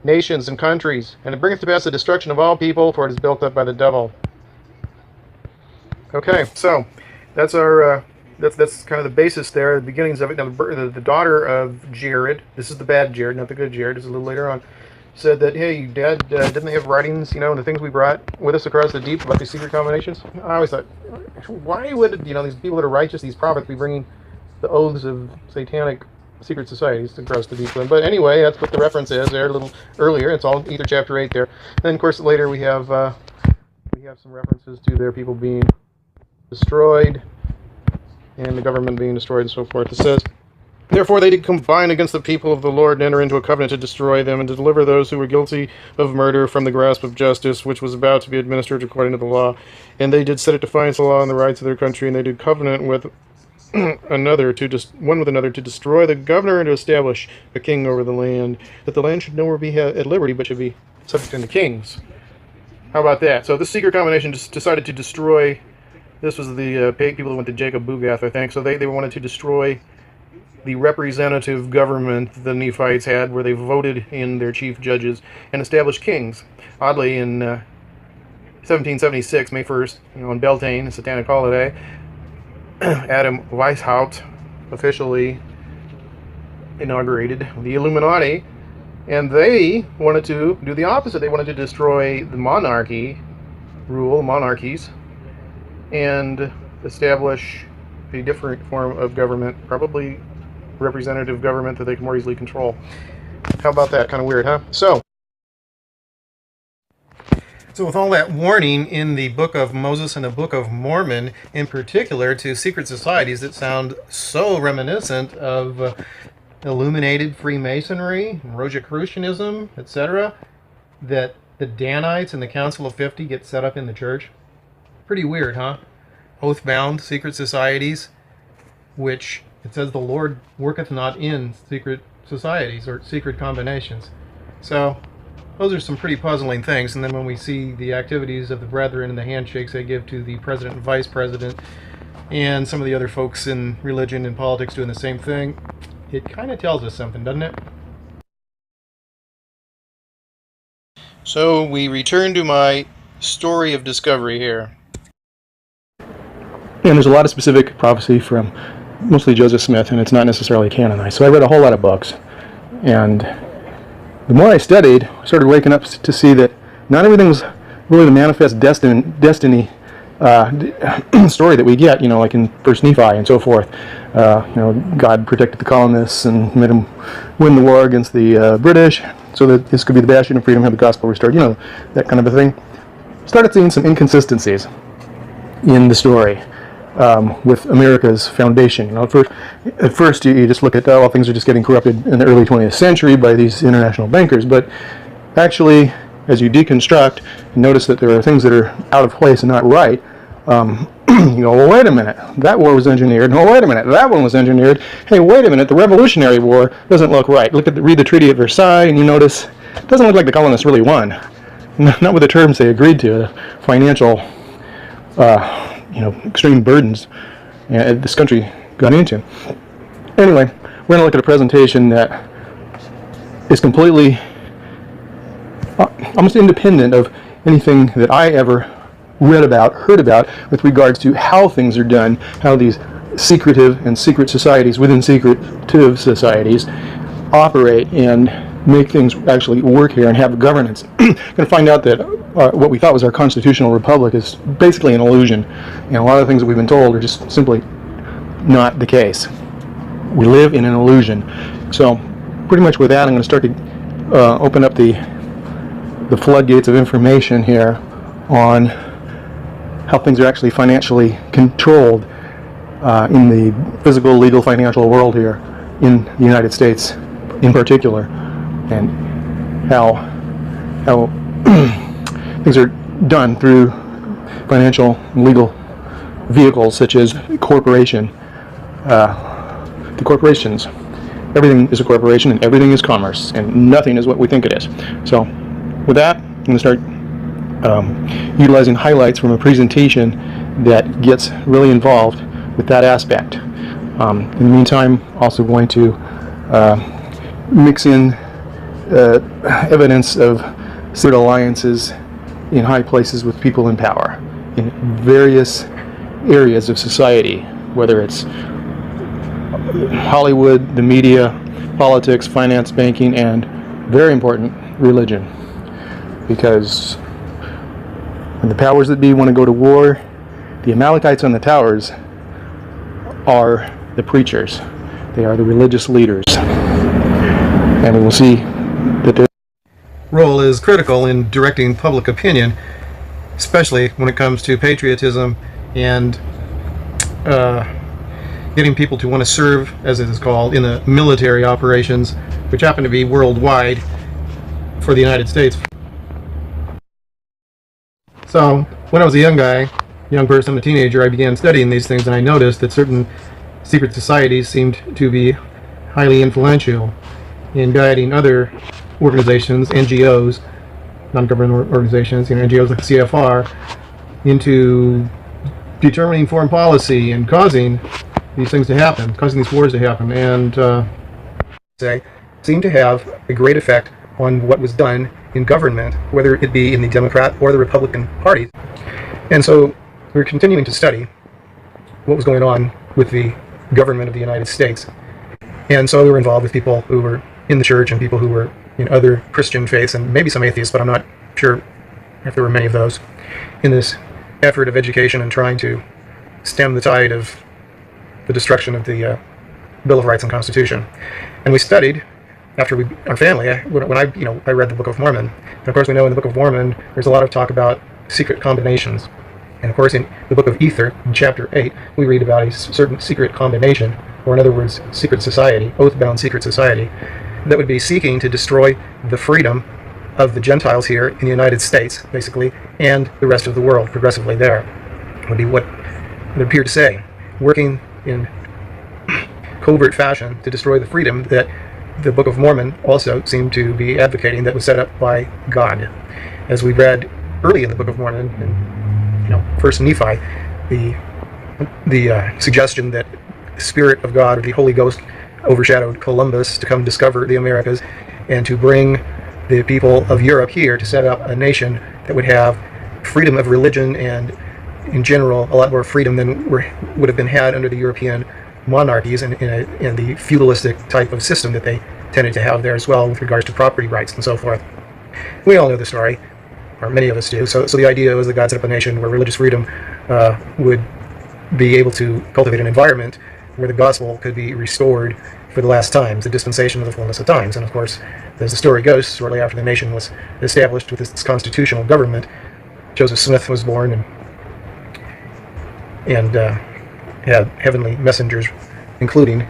nations, and countries, and it bringeth to pass the destruction of all people, for it is built up by the devil." Okay, so that's our that's kind of the basis there, the beginnings of it. Now, the daughter of Jared, this is the bad Jared, not the good Jared, this is a little later on, said that, "Hey, Dad, didn't they have writings, the things we brought with us across the deep about these secret combinations?" I always thought, why would, these people that are righteous, these prophets, be bringing the oaths of satanic secret societies across the deep one? But anyway, that's what the reference is there a little earlier. It's all Ether chapter 8 there. And then, of course, later we have we have some references to their people being destroyed and the government being destroyed and so forth. It says, therefore they did combine against the people of the Lord and enter into a covenant to destroy them and to deliver those who were guilty of murder from the grasp of justice, which was about to be administered according to the law. And they did set at defiance the law and the rights of their country, and they did covenant with one with another to destroy the governor and to establish a king over the land, that the land should no more be at liberty, but should be subject unto kings. How about that? So this secret combination just decided to destroy. This was the people that went to Jacob Bugath, I think. So they wanted to destroy the representative government the Nephites had, where they voted in their chief judges and established kings. Oddly, in 1776, May 1st, on Beltane, a satanic holiday, Adam Weishaupt officially inaugurated the Illuminati, and they wanted to do the opposite. They wanted to destroy the monarchies, and establish a different form of government, probably representative government that they can more easily control. How about that? Kind of weird, huh? So with all that warning in the Book of Moses and the Book of Mormon, in particular to secret societies that sound so reminiscent of Illuminated Freemasonry, Rosicrucianism, etc., that the Danites and the Council of 50 get set up in the church. Pretty weird, huh? Oath-bound secret societies, which it says the Lord worketh not in secret societies or secret combinations. So those are some pretty puzzling things. And then when we see the activities of the brethren and the handshakes they give to the president and vice president and some of the other folks in religion and politics doing the same thing, it kind of tells us something, doesn't it? So we return to my story of discovery here. And there's a lot of specific prophecy from mostly Joseph Smith, and it's not necessarily canonized. So I read a whole lot of books, and the more I studied, I started waking up to see that not everything was really the manifest destiny story that we get, like in First Nephi and so forth. God protected the colonists and made them win the war against the British, so that this could be the bastion of freedom, have the gospel restored, that kind of a thing. Started seeing some inconsistencies in the story. With America's foundation. At first you just look at, things are just getting corrupted in the early 20th century by these international bankers, but actually, as you deconstruct, you notice that there are things that are out of place and not right. Well, wait a minute, that war was engineered. No, wait a minute, that one was engineered. Hey, wait a minute, the Revolutionary War doesn't look right. Read the Treaty of Versailles, and you notice it doesn't look like the colonists really won. Not with the terms they agreed to, the financial extreme burdens this country got into. Anyway, we're going to look at a presentation that is completely almost independent of anything that I ever read about, heard about, with regards to how things are done, how these secretive and secret societies within secretive societies operate and make things actually work here and have governance. Going to find out that what we thought was our constitutional republic is basically an illusion, and a lot of things that we've been told are just simply not the case. We live in an illusion. So pretty much with that, I'm going to start to open up the floodgates of information here on how things are actually financially controlled in the physical, legal, financial world here in the United States in particular, and how things are done through financial and legal vehicles such as the corporations. Everything is a corporation and everything is commerce, and nothing is what we think it is. So with that, I'm going to start utilizing highlights from a presentation that gets really involved with that aspect. In the meantime, also going to mix in evidence of secret alliances in high places with people in power in various areas of society, whether it's Hollywood, the media, politics, finance, banking, and very important, religion. Because when the powers that be want to go to war, the Amalekites on the towers are the preachers. They are the religious leaders. And we will see that their role is critical in directing public opinion. especially when it comes to patriotism and getting people to want to serve, as it is called, in the military operations, which happen to be worldwide for the United States. So, when I was a young person, a teenager, I began studying these things, and I noticed that certain secret societies seemed to be highly influential in guiding other organizations, NGOs, non-governmental organizations, NGOs like the CFR, into determining foreign policy and causing these things to happen, causing these wars to happen, and seem to have a great effect on what was done in government, whether it be in the Democrat or the Republican parties. And so we're continuing to study what was going on with the government of the United States. And so we were involved with people who were in the church and people who were in other Christian faiths, and maybe some atheists, but I'm not sure if there were many of those, in this effort of education and trying to stem the tide of the destruction of the Bill of Rights and Constitution. And we studied, after our family, when I read the Book of Mormon. And of course we know in the Book of Mormon there's a lot of talk about secret combinations. And of course in the Book of Ether, in chapter 8, we read about a certain secret combination, or in other words, secret society, oath-bound secret society, that would be seeking to destroy the freedom of the Gentiles here in the United States, basically, and the rest of the world progressively there. Would be what it appeared to say, working in covert fashion to destroy the freedom that the Book of Mormon also seemed to be advocating, that was set up by God. As we read early in the Book of Mormon, in First Nephi, the suggestion that the Spirit of God, or the Holy Ghost, overshadowed Columbus to come discover the Americas and to bring the people of Europe here to set up a nation that would have freedom of religion and, in general, a lot more freedom than would have been had under the European monarchies and in the feudalistic type of system that they tended to have there as well, with regards to property rights and so forth. We all know the story, or many of us do. So the idea was that God set up a nation where religious freedom would be able to cultivate an environment where the gospel could be restored for the last times, the dispensation of the fullness of times. And of course, as the story goes, shortly after the nation was established with its constitutional government, Joseph Smith was born and had heavenly messengers, including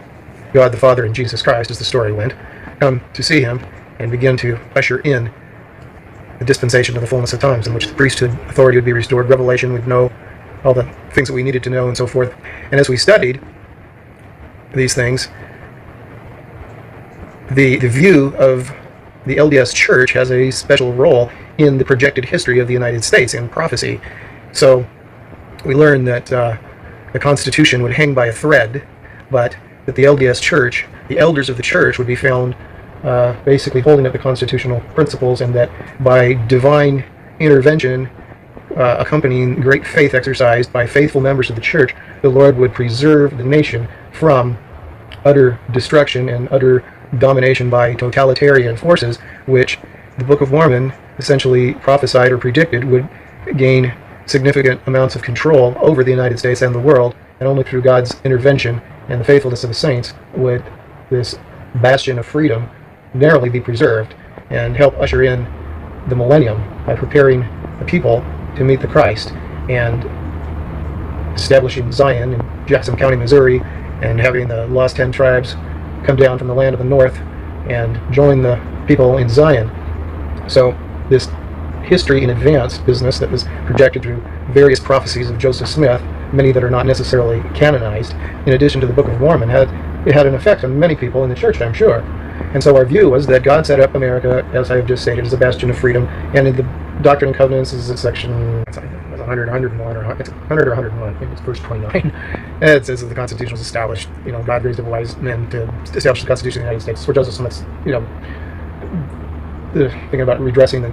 God the Father and Jesus Christ, as the story went, come to see him and begin to usher in the dispensation of the fullness of times, in which the priesthood authority would be restored, revelation would know all the things that we needed to know, and so forth. And as we studied these things, the view of the LDS Church has a special role in the projected history of the United States in prophecy. So we learned that the Constitution would hang by a thread, but that the LDS Church, the elders of the Church, would be found basically holding up the constitutional principles, and that by divine intervention accompanying great faith exercised by faithful members of the Church, the Lord would preserve the nation from utter destruction and utter domination by totalitarian forces, which the Book of Mormon essentially prophesied or predicted would gain significant amounts of control over the United States and the world, and only through God's intervention and the faithfulness of the saints would this bastion of freedom narrowly be preserved and help usher in the millennium by preparing the people to meet the Christ and establishing Zion in Jackson County, Missouri, and having the lost 10 tribes come down from the land of the north and join the people in Zion. So this history in advance business that was projected through various prophecies of Joseph Smith, many that are not necessarily canonized, in addition to the Book of Mormon, had an effect on many people in the church, I'm sure. And so our view was that God set up America, as I have just stated, as a bastion of freedom, and in the Doctrine and Covenants is in section 100, 101, or it's 100 or 101, I think it's verse 29. It says that the Constitution was established, God raised up wise men to establish the Constitution of the United States, where Joseph Smith's, thinking about redressing the,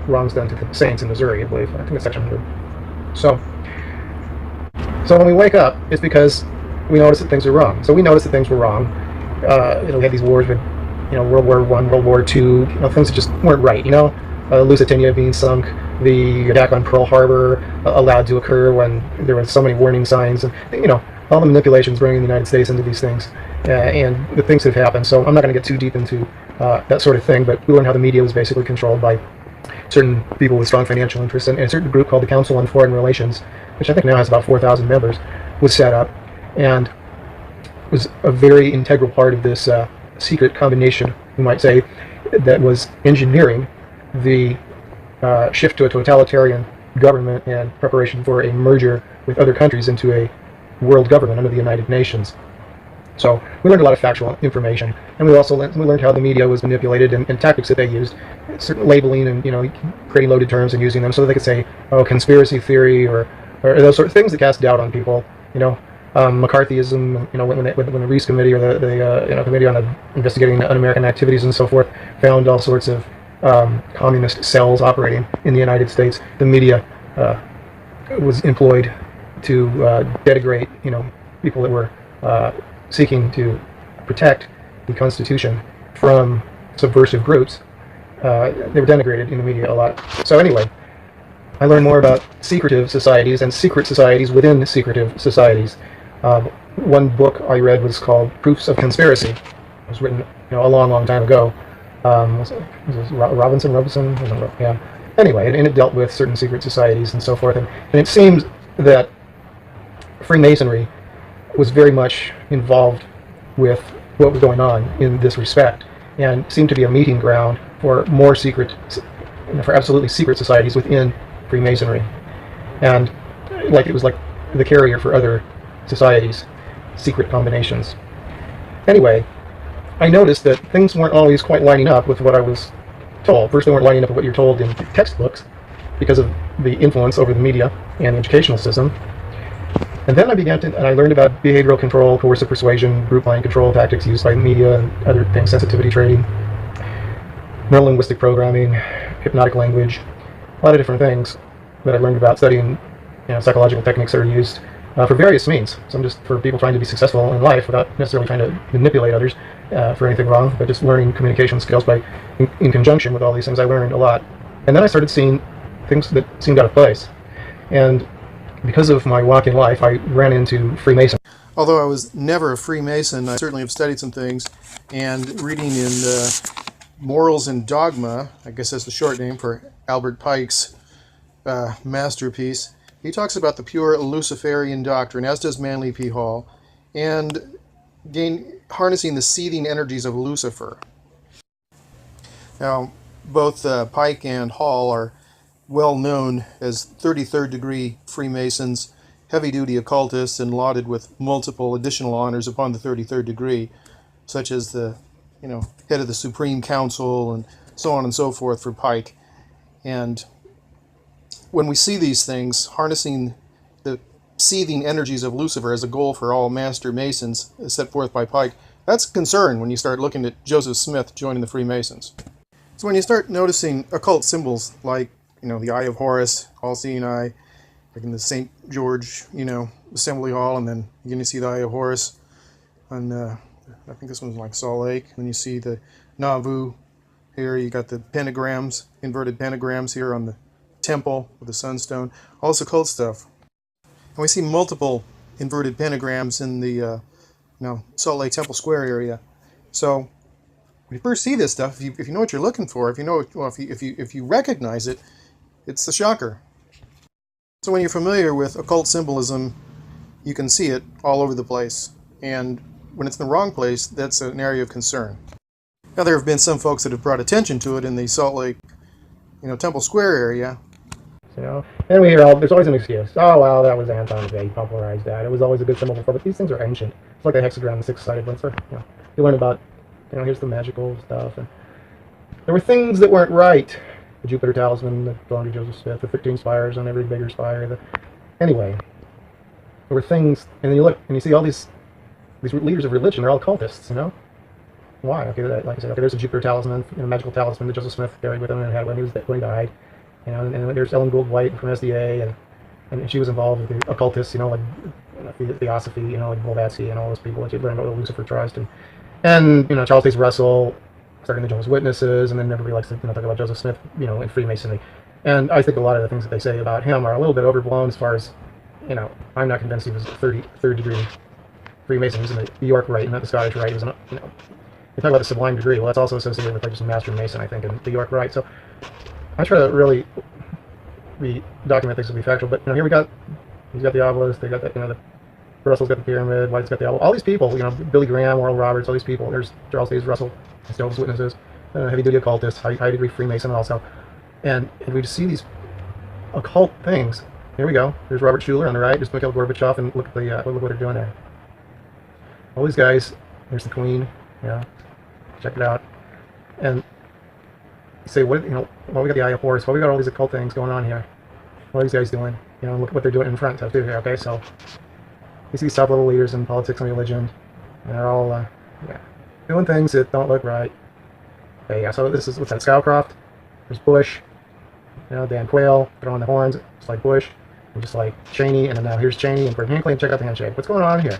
wrongs done to the saints in Missouri, I believe. I think it's section 100. So when we wake up, it's because we notice that things are wrong. So we noticed that things were wrong. We had these wars with, World War I, World War II, things that just weren't right, Lusitania being sunk, the attack on Pearl Harbor allowed to occur when there were so many warning signs, and all the manipulations bringing the United States into these things, and the things that have happened. So I'm not going to get too deep into that sort of thing, but we learned how the media was basically controlled by certain people with strong financial interests, and a certain group called the Council on Foreign Relations, which I think now has about 4,000 members, was set up, and was a very integral part of this secret combination, you might say, that was engineering the shift to a totalitarian government and preparation for a merger with other countries into a world government under the United Nations. So we learned a lot of factual information, and we also learned how the media was manipulated and tactics that they used, certain labeling and creating loaded terms and using them so that they could say, oh, conspiracy theory or those sort of things that cast doubt on people. McCarthyism. When the Reese Committee or the Committee on Investigating Un-American Activities and so forth found all sorts of communist cells operating in the United States, the media was employed to denigrate people that were seeking to protect the Constitution from subversive groups. They were denigrated in the media a lot. So anyway, I learned more about secretive societies and secret societies within secretive societies. One book I read was called Proofs of Conspiracy. It was written a long time ago. Was it Robinson? Yeah. Anyway, and it dealt with certain secret societies and so forth. And it seems that Freemasonry was very much involved with what was going on in this respect, and seemed to be a meeting ground for more secret, for absolutely secret societies within Freemasonry, and it was like the carrier for other societies, secret combinations. Anyway, I noticed that things weren't always quite lining up with what I was told. First, they weren't lining up with what you're told in textbooks because of the influence over the media and the educational system. And then I learned about behavioral control, coercive persuasion, group mind control tactics used by the media and other things, sensitivity trading, neurolinguistic programming, hypnotic language, a lot of different things that I learned about studying psychological techniques that are used for various means. Some just for people trying to be successful in life without necessarily trying to manipulate others for anything wrong, but just learning communication skills in conjunction with all these things. I learned a lot. And then I started seeing things that seemed out of place. And because of my walk in life, I ran into Freemason. Although I was never a Freemason, I certainly have studied some things, and reading in Morals and Dogma, I guess that's the short name for Albert Pike's masterpiece, he talks about the pure Luciferian doctrine, as does Manly P. Hall, and harnessing the seething energies of Lucifer. Now, both Pike and Hall are well known as 33rd degree Freemasons, heavy-duty occultists, and lauded with multiple additional honors upon the 33rd degree, such as the head of the Supreme Council and so on and so forth for Pike. And when we see these things, harnessing the seething energies of Lucifer as a goal for all Master Masons set forth by Pike, that's a concern when you start looking at Joseph Smith joining the Freemasons. So when you start noticing occult symbols like the Eye of Horus, all-seeing eye, like in the St. George, Assembly Hall, and then you're going to see the Eye of Horus on, I think this one's like Salt Lake. And then you see the Nauvoo here. You got the pentagrams, inverted pentagrams here on the temple with the sunstone. All this occult stuff. And we see multiple inverted pentagrams in the Salt Lake Temple Square area. So when you first see this stuff, if you know what you're looking for, if you recognize it, it's a shocker. So when you're familiar with occult symbolism, you can see it all over the place. And when it's in the wrong place, that's an area of concern. Now, there have been some folks that have brought attention to it in the Salt Lake, Temple Square area. And we hear there's always an excuse. Oh, well, that was Anton Day, popularized that. It was always a good symbol before, but these things are ancient. It's like the hexagram, the six-sided Windsor. You learn about, here's the magical stuff. And there were things that weren't right. The Jupiter Talisman that belonged to Joseph Smith, the 13 spires on every bigger spire. Anyway, there were things, and then you look and you see all these leaders of religion. They're all cultists, Why? Okay, like I said, there's a Jupiter Talisman, a magical talisman that Joseph Smith carried with him and had when he died. And there's Ellen Gould White from SDA, and she was involved with the occultists, like Theosophy, like Blavatsky and all those people that you learn about the Lucifer Trust, and Charles Taze Russell, starting the Jehovah's Witnesses, and then everybody likes to talk about Joseph Smith, in Freemasonry. And I think a lot of the things that they say about him are a little bit overblown as far as, I'm not convinced he was 33rd degree Freemason. He was in the York Rite, not the Scottish Rite. He was, they talk about the Sublime Degree. Well, that's also associated with just Master Mason, I think, in the York Rite. So I try to really document things to be factual, but here he's got the obelisk, they got the, the Russell's got the pyramid, White's got the all these people, Billy Graham, Oral Roberts, all these people. There's Charles Taze Russell, Jehovah's Witnesses, heavy-duty occultists, high-degree Freemason also. And we just see these occult things. Here we go. There's Robert Schuller on the right, just look at Gorbachev and look at look what they're doing there. All these guys, there's the Queen, check it out. And you say, well, we got the Eye of Horus, well, we got all these occult things going on here. What are these guys doing? Look at what they're doing in front of too here, okay? So, you see these top level leaders in politics and religion, and they're all, doing things that don't look right. Okay, yeah, so this is, what's that, Scowcroft? There's Bush, Dan Quayle, throwing the horns, just like Bush, and just like Cheney, and then now here's Cheney, and for Hinckley, and check out the handshake. What's going on here?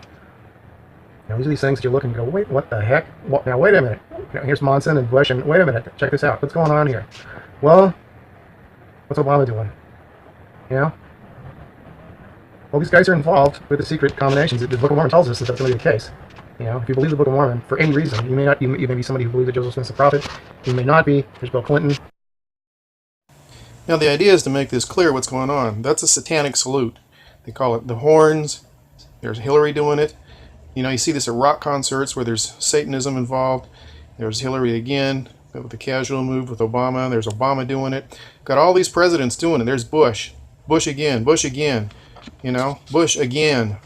These are these things that you look and go, wait, what the heck? Now, wait a minute. Here's Monson and Bush, and wait a minute, check this out. What's going on here? Well, what's Obama doing? Well, these guys are involved with the secret combinations. The Book of Mormon tells us that that's going to be the case. If you believe the Book of Mormon, for any reason, you may be somebody who believes that Joseph Smith's a prophet. You may not be. There's Bill Clinton. Now the idea is to make this clear what's going on. That's a satanic salute. They call it the horns. There's Hillary doing it. You see this at rock concerts where there's Satanism involved. There's Hillary again with the casual move with Obama. There's Obama doing it. Got all these presidents doing it. There's Bush. Bush again. Bush again. Bush again.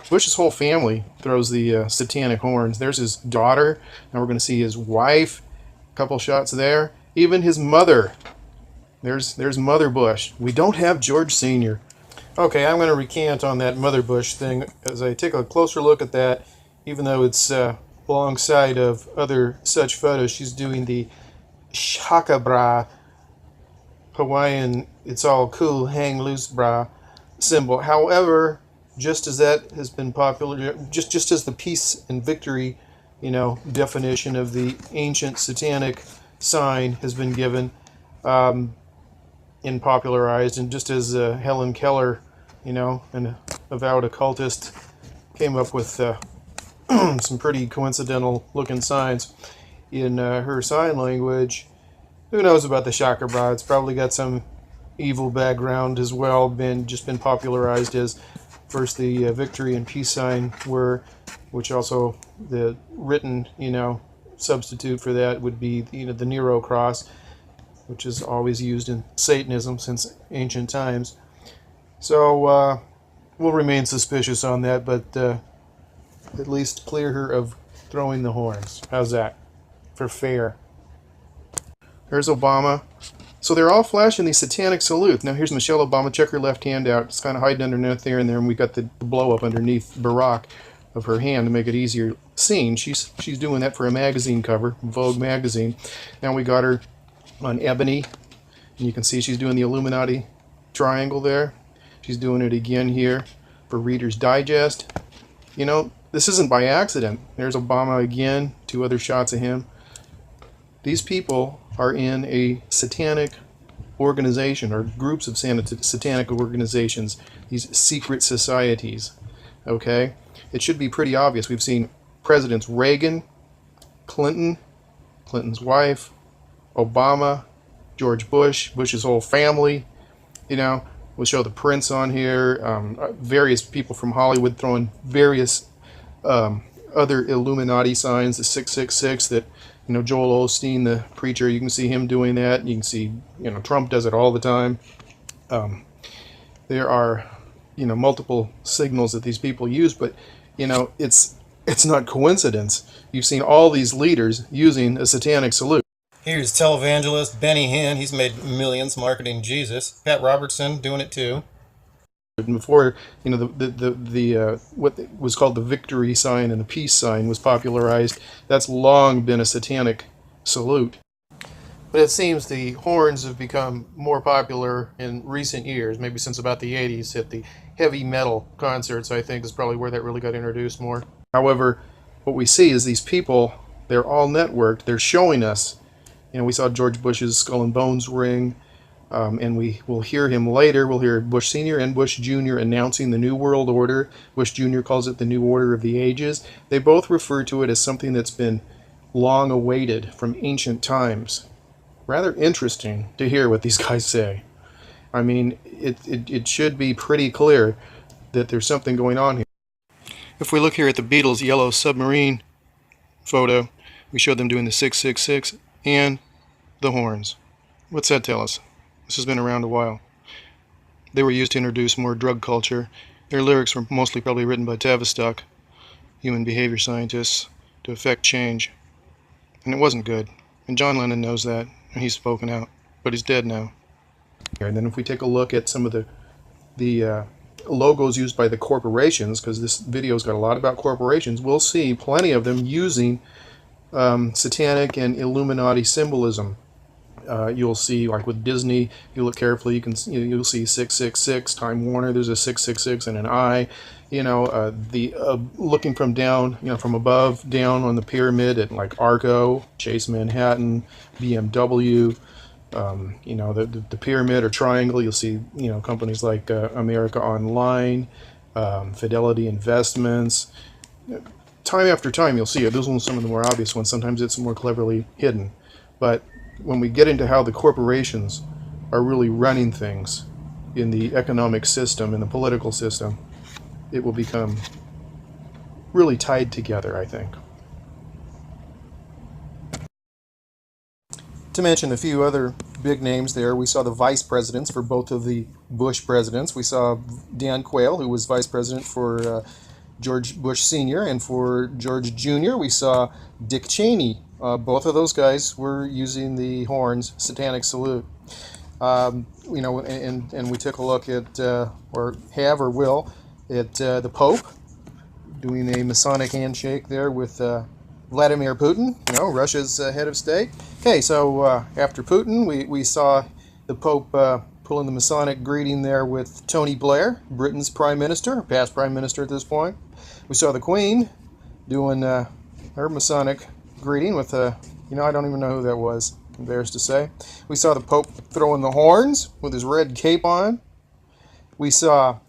Bush's whole family throws the satanic horns. There's his daughter. Now we're going to see his wife. A couple shots there. Even his mother. There's Mother Bush. We don't have George Sr. Okay, I'm going to recant on that Mother Bush thing as I take a closer look at that. Even though it's alongside of other such photos, she's doing the shaka bra, Hawaiian, it's all cool, hang loose bra symbol. However, just as that has been popular, just as the peace and victory, definition of the ancient satanic sign has been given, and popularized, and just as Helen Keller, an avowed occultist, came up with some pretty coincidental looking signs in her sign language. Who knows about the chakra bra? It's probably got some evil background as well, been popularized as first the victory and peace sign were, which also the written substitute for that would be the Nero cross, which is always used in Satanism since ancient times. So we'll remain suspicious on that, but at least clear her of throwing the horns. How's that? For fair. There's Obama. So they're all flashing the satanic salute. Now here's Michelle Obama. Check her left hand out. It's kind of hiding underneath there, and we got the blow up underneath Barack of her hand to make it easier seen. She's doing that for a magazine cover, Vogue magazine. Now we got her on ebony, and you can see she's doing the Illuminati triangle there. She's doing it again here for Reader's Digest. This isn't by accident. There's Obama again, 2 other shots of him. These people are in a satanic organization, or groups of satanic organizations, these secret societies. Okay? It should be pretty obvious. We've seen Presidents Reagan, Clinton, Clinton's wife, Obama, George Bush, Bush's whole family. We'll show the Prince on here, various people from Hollywood throwing various other Illuminati signs, the 666 that, Joel Osteen, the preacher, you can see him doing that. You can see, Trump does it all the time. There are, multiple signals that these people use, but, it's not coincidence. You've seen all these leaders using a satanic salute. Here's televangelist Benny Hinn. He's made millions marketing Jesus. Pat Robertson doing it too. Before, the what was called the victory sign and the peace sign was popularized, that's long been a satanic salute. But it seems the horns have become more popular in recent years, maybe since about the 80s, at the heavy metal concerts, I think, is probably where that really got introduced more. However, what we see is these people, they're all networked. They're showing us, we saw George Bush's Skull and Bones ring, and we will hear him later. We'll hear Bush Sr. and Bush Jr. announcing the New World Order. Bush Jr. calls it the New Order of the Ages. They both refer to it as something that's been long awaited from ancient times. rather interesting to hear what these guys say. I mean, it should be pretty clear that there's something going on here. If we look here at the Beatles' yellow submarine photo, we showed them doing the 666 and the horns. What's that tell us? This has been around a while. They were used to introduce more drug culture. Their lyrics were mostly probably written by Tavistock, human behavior scientists, to affect change. And it wasn't good. And John Lennon knows that, and he's spoken out. But he's dead now. And then if we take a look at some of the logos used by the corporations, because this video's got a lot about corporations, we'll see plenty of them using satanic and Illuminati symbolism. You'll see, like with Disney, if you look carefully, you'll see 666, Time Warner, there's a 666 and an I. You know, looking from down, from above down on the pyramid at like Arco, Chase Manhattan, BMW, the pyramid or triangle, you'll see, companies like America Online, Fidelity Investments. Time after time, you'll see it. Those are some of the more obvious ones. Sometimes it's more cleverly hidden. But when we get into how the corporations are really running things in the economic system, in the political system, it will become really tied together, I think. To mention a few other big names there, we saw the vice presidents for both of the Bush presidents. We saw Dan Quayle, who was vice president for George Bush Sr. and for George Jr. We saw Dick Cheney. Both of those guys were using the horns, satanic salute. And we took a look at, or will, at the Pope doing a Masonic handshake there with Vladimir Putin, Russia's head of state. Okay, so after Putin, we saw the Pope pulling the Masonic greeting there with Tony Blair, Britain's prime minister, past prime minister at this point. We saw the Queen doing her Masonic greeting with I don't even know who that was, embarrassed to say. We saw the Pope throwing the horns with his red cape on. We saw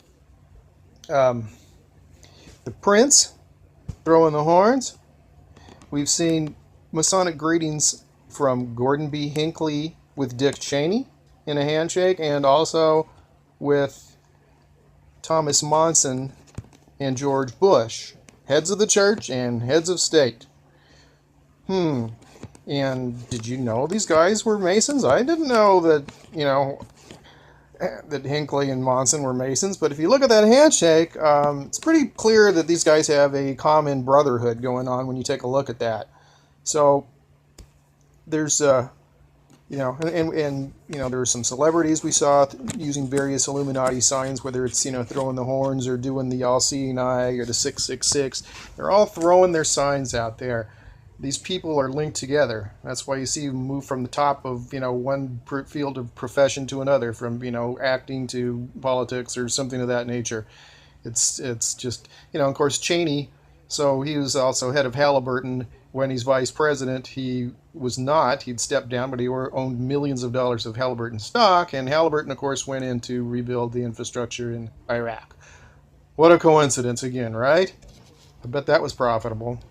the Prince throwing the horns. We've seen Masonic greetings from Gordon B. Hinckley with Dick Cheney in a handshake, and also with Thomas Monson and George Bush, heads of the church and heads of state. And did you know these guys were Masons? I didn't know that, that Hinckley and Monson were Masons, but if you look at that handshake, it's pretty clear that these guys have a common brotherhood going on when you take a look at that. So there's, there were some celebrities we saw using various Illuminati signs, whether it's, throwing the horns or doing the all-seeing eye or the 666. They're all throwing their signs out there. These people are linked together. That's why you see them move from the top of, one field of profession to another, from, acting to politics or something of that nature. It's just, of course, Cheney, so he was also head of Halliburton. When he's vice president, he was not. He'd stepped down, but he owned millions of dollars of Halliburton stock, and Halliburton, of course, went in to rebuild the infrastructure in Iraq. What a coincidence again, right? I bet that was profitable.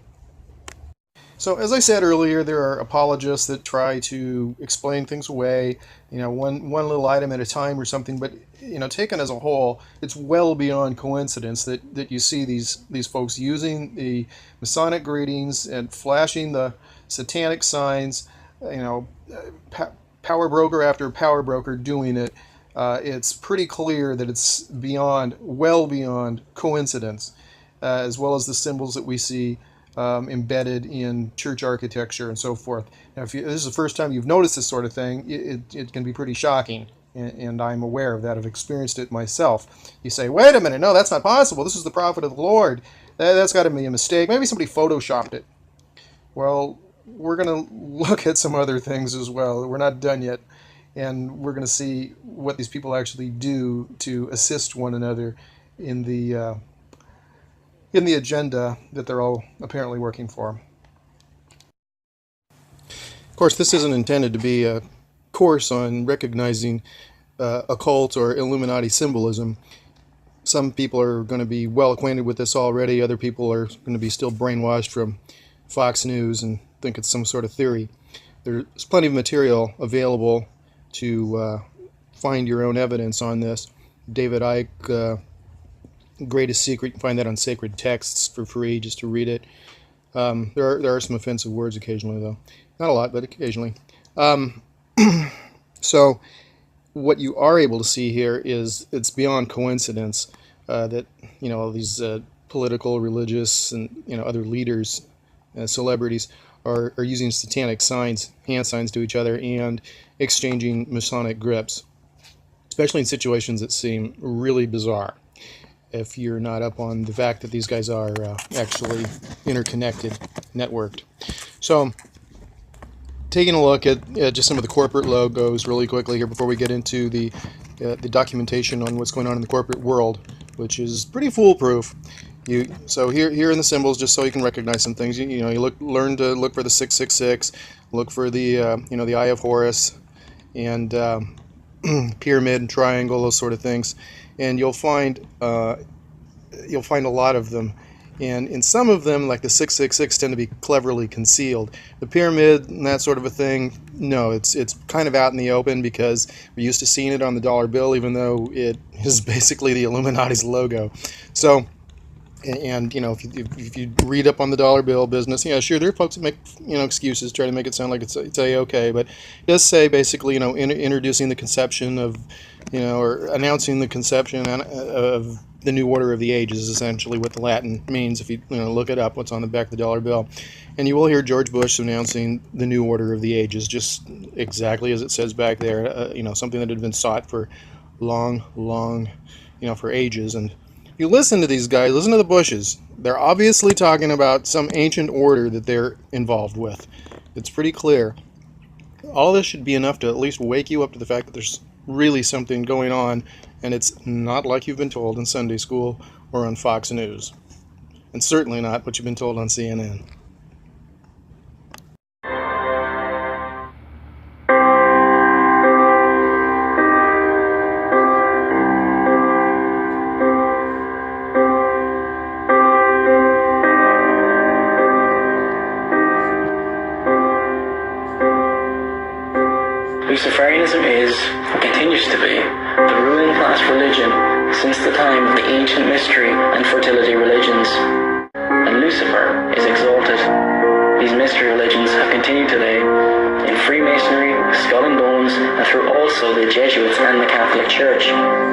So, as I said earlier, there are apologists that try to explain things away, one little item at a time or something, but, taken as a whole, it's well beyond coincidence that you see these folks using the Masonic greetings and flashing the satanic signs, power broker after power broker doing it. It's pretty clear that it's well beyond coincidence, as well as the symbols that we see embedded in church architecture and so forth. Now, if this is the first time you've noticed this sort of thing, it can be pretty shocking, and I'm aware of that. I've experienced it myself. You say, wait a minute, no, that's not possible. This is the prophet of the Lord. That's got to be a mistake. Maybe somebody photoshopped it. Well, we're going to look at some other things as well. We're not done yet, and we're going to see what these people actually do to assist one another in the agenda that they're all apparently working for. Of course, this isn't intended to be a course on recognizing occult or Illuminati symbolism. Some people are going to be well acquainted with this already. Other people are going to be still brainwashed from Fox News and think it's some sort of theory. There's plenty of material available to find your own evidence on this. David Icke, Greatest Secret, you can find that on Sacred Texts for free, just to read it. There are some offensive words occasionally, though. Not a lot, but occasionally. So what you are able to see here is it's beyond coincidence that all these political, religious, and other leaders, celebrities are using satanic signs, hand signs to each other, and exchanging Masonic grips, especially in situations that seem really bizarre if you're not up on the fact that these guys are actually interconnected, networked. So, taking a look at just some of the corporate logos really quickly here before we get into the documentation on what's going on in the corporate world, which is pretty foolproof. So here in the symbols, just so you can recognize some things, learn to look for the 666, look for the the Eye of Horus, and pyramid and triangle, those sort of things, and you'll find a lot of them. And in some of them, like the 666, tend to be cleverly concealed. The pyramid and that sort of a thing, no, it's kind of out in the open because we're used to seeing it on the dollar bill, even though it is basically the Illuminati's logo. So, and if you read up on the dollar bill business, sure, there are folks that make excuses, try to make it sound like it's A-okay, but it does say basically introducing the conception of or announcing the conception of the new order of the ages is essentially what the Latin means. If you look it up, what's on the back of the dollar bill, and you will hear George Bush announcing the new order of the ages, just exactly as it says back there. Something that had been sought for long, for ages. And if you listen to these guys, listen to the Bushes, they're obviously talking about some ancient order that they're involved with. It's pretty clear. All this should be enough to at least wake you up to the fact that there's really something going on, and it's not like you've been told in Sunday school or on Fox News, and certainly not what you've been told on CNN. Luciferianism is, and continues to be, the ruling class religion since the time of the ancient mystery and fertility religions. And Lucifer is exalted. These mystery religions have continued today in Freemasonry, Skull and Bones, and through also the Jesuits and the Catholic Church.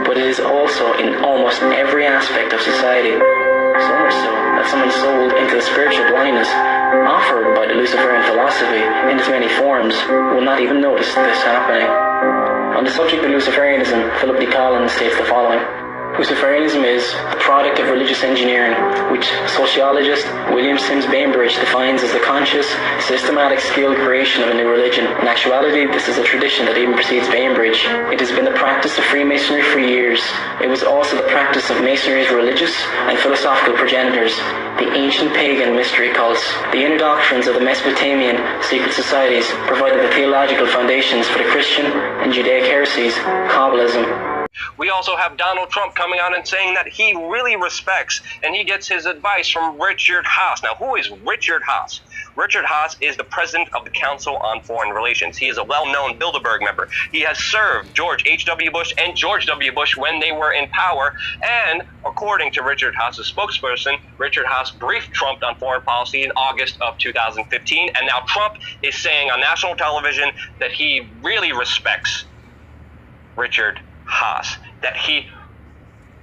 But it is also in almost every aspect of society. So much so that someone sold into the spiritual blindness offered by the Luciferian philosophy in its many forms will not even notice this happening. On the subject of Luciferianism, Philip D. Collins states the following: Luciferianism is the product of religious engineering, which sociologist William Sims Bainbridge defines as the conscious, systematic, skilled creation of a new religion. In actuality, this is a tradition that even precedes Bainbridge. It has been the practice of Freemasonry for years. It was also the practice of Masonry's religious and philosophical progenitors, the ancient pagan mystery cults. The inner doctrines of the Mesopotamian secret societies provided the theological foundations for the Christian and Judaic heresies, Kabbalism. We also have Donald Trump coming out and saying that he really respects and he gets his advice from Richard Haass. Now, who is Richard Haass? Richard Haass is the president of the Council on Foreign Relations. He is a well-known Bilderberg member. He has served George H.W. Bush and George W. Bush when they were in power. And according to Richard Haass's spokesperson, Richard Haass briefed Trump on foreign policy in August of 2015. And now Trump is saying on national television that he really respects Richard Haass, that he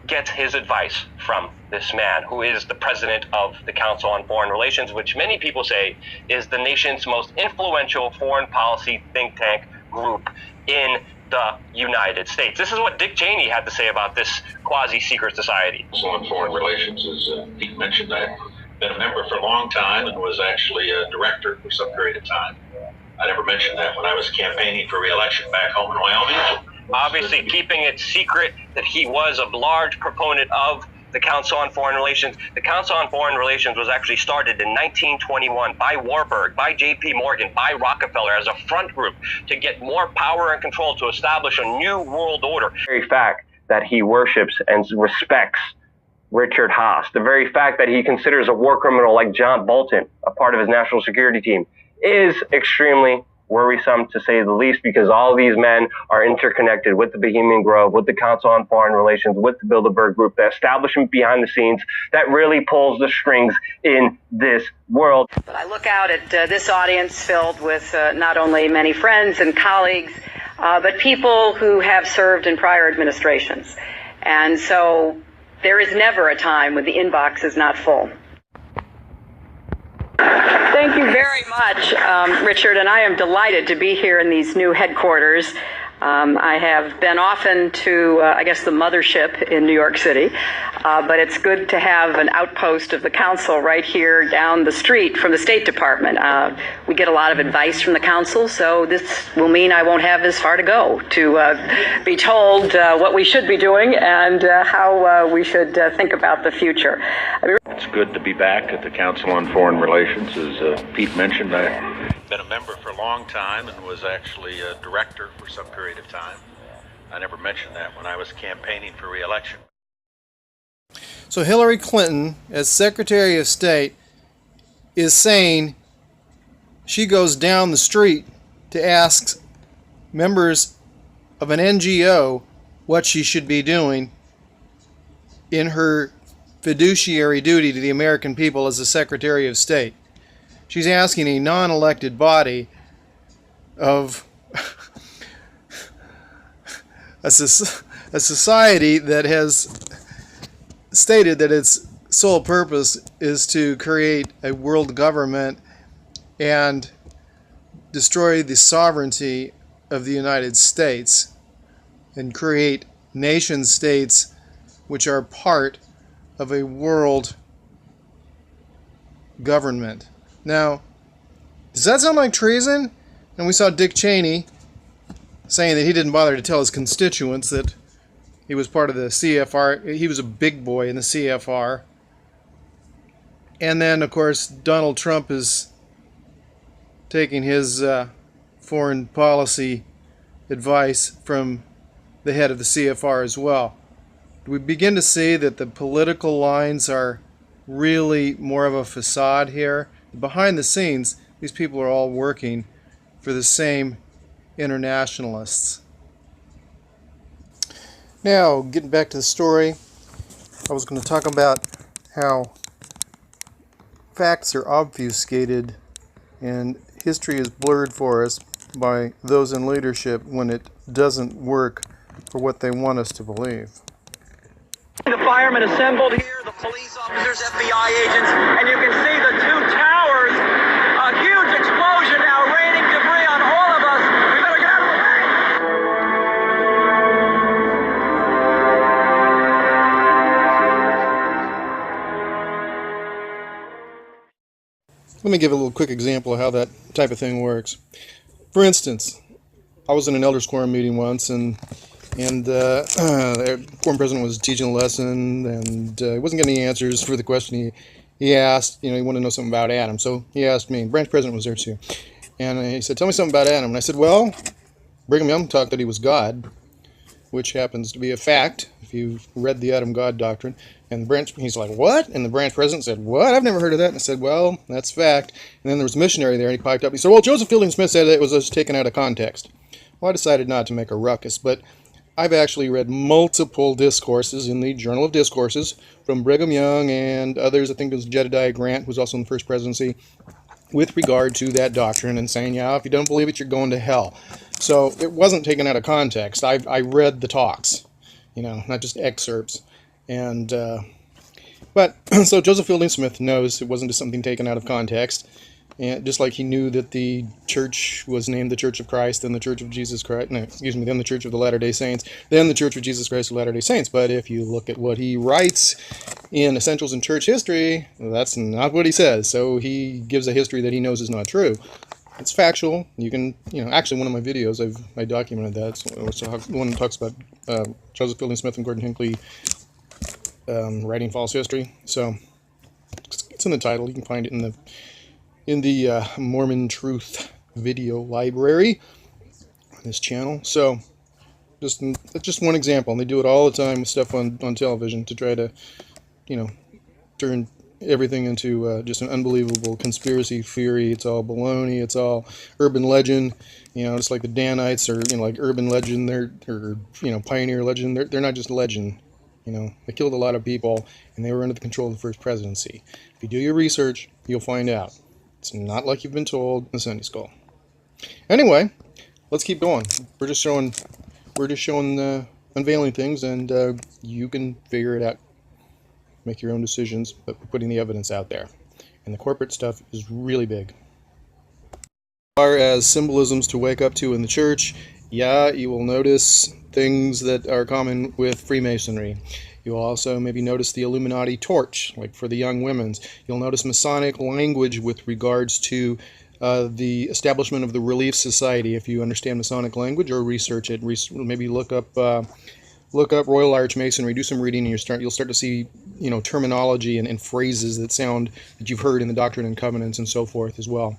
gets his advice from this man who is the president of the Council on Foreign Relations, which many people say is the nation's most influential foreign policy think tank group in the United States. This is what Dick Cheney had to say about this quasi-secret society. Council on Foreign Relations, as Pete mentioned, I've been a member for a long time and was actually a director for some period of time. I never mentioned that when I was campaigning for re-election back home in Wyoming. Obviously keeping it secret that he was a large proponent of the Council on Foreign Relations. The Council on Foreign Relations was actually started in 1921 by Warburg, by J.P. Morgan, by Rockefeller as a front group to get more power and control to establish a new world order. The very fact that he worships and respects Richard Haass, the very fact that he considers a war criminal like John Bolton a part of his national security team, is extremely worrisome to say the least, because all these men are interconnected with the Bohemian Grove, with the Council on Foreign Relations, with the Bilderberg Group, the establishment behind the scenes that really pulls the strings in this world. But I look out at this audience filled with not only many friends and colleagues, but people who have served in prior administrations. And so there is never a time when the inbox is not full. Thank you very much, Richard, and I am delighted to be here in these new headquarters. I have been often to, I guess, the mothership in New York City, but it's good to have an outpost of the council right here down the street from the State Department. We get a lot of advice from the council, so this will mean I won't have as far to go to be told what we should be doing and how we should think about the future. It's good to be back at the Council on Foreign Relations. As Pete mentioned, I've been a member for a long time and was actually a director for some period of time. I never mentioned that when I was campaigning for re-election. So Hillary Clinton, as Secretary of State, is saying she goes down the street to ask members of an NGO what she should be doing in her fiduciary duty to the American people as the Secretary of State. She's asking a non-elected body of a society that has stated that its sole purpose is to create a world government and destroy the sovereignty of the United States and create nation states which are part of a world government. Now, does that sound like treason? And we saw Dick Cheney saying that he didn't bother to tell his constituents that he was part of the CFR. He was a big boy in the CFR. And then, of course, Donald Trump is taking his foreign policy advice from the head of the CFR as well. We begin to see that the political lines are really more of a facade here. Behind the scenes, these people are all working for the same internationalists. Now, getting back to the story, I was going to talk about how facts are obfuscated and history is blurred for us by those in leadership when it doesn't work for what they want us to believe. The firemen assembled here, the police officers, FBI agents, and you can see the two towers. A huge explosion now, raining debris on all of us. We better get out of the way. Let me give a little quick example of how that type of thing works. For instance, I was in an elders quorum meeting once, and the quorum president was teaching a lesson, and he wasn't getting any answers for the question he asked. You know, he wanted to know something about Adam, so he asked me. Branch president was there too, and he said, "Tell me something about Adam." And I said, "Well, Brigham Young taught that he was God, which happens to be a fact if you've read the Adam God doctrine." And he's like, "What?" And the branch president said, "What? I've never heard of that." And I said, "Well, that's fact." And then there was a missionary there, and he piped up. He said, "Well, Joseph Fielding Smith said it was just taken out of context." Well, I decided not to make a ruckus, but I've actually read multiple discourses in the Journal of Discourses from Brigham Young and others. I think it was Jedediah Grant, who was also in the first presidency, with regard to that doctrine and saying, yeah, if you don't believe it, you're going to hell. So it wasn't taken out of context. I read the talks, you know, not just excerpts. And but so Joseph Fielding Smith knows it wasn't just something taken out of context. And just like he knew that the church was named the Church of Christ, then the Church of Jesus Christ, then the Church of the Latter-day Saints, then the Church of Jesus Christ of Latter-day Saints. But if you look at what he writes in Essentials in Church History, that's not what he says. So he gives a history that he knows is not true. It's factual. You can, actually one of my videos, I documented that. So the one that talks about Joseph Fielding Smith and Gordon Hinckley writing false history. So it's in the title. You can find it in the Mormon Truth video library on this channel. So just one example, and they do it all the time with stuff on television to try to turn everything into just an unbelievable conspiracy theory. It's all baloney. It's all urban legend. It's like the Danites are, like urban legend. Or pioneer legend. They're not just legend. They killed a lot of people, and they were under the control of the first presidency. If you do your research, you'll find out. It's not like you've been told in Sunday school. Anyway, let's keep going. We're just showing unveiling things, and you can figure it out. Make your own decisions, but we're putting the evidence out there. And the corporate stuff is really big. As far as symbolisms to wake up to in the church, yeah, you will notice things that are common with Freemasonry. You'll also maybe notice the Illuminati torch, like for the young women's. You'll notice Masonic language with regards to the establishment of the Relief Society. If you understand Masonic language or research it, maybe look up Royal Arch Masonry, do some reading, and you'll start to see terminology and phrases that you've heard in the Doctrine and Covenants and so forth as well.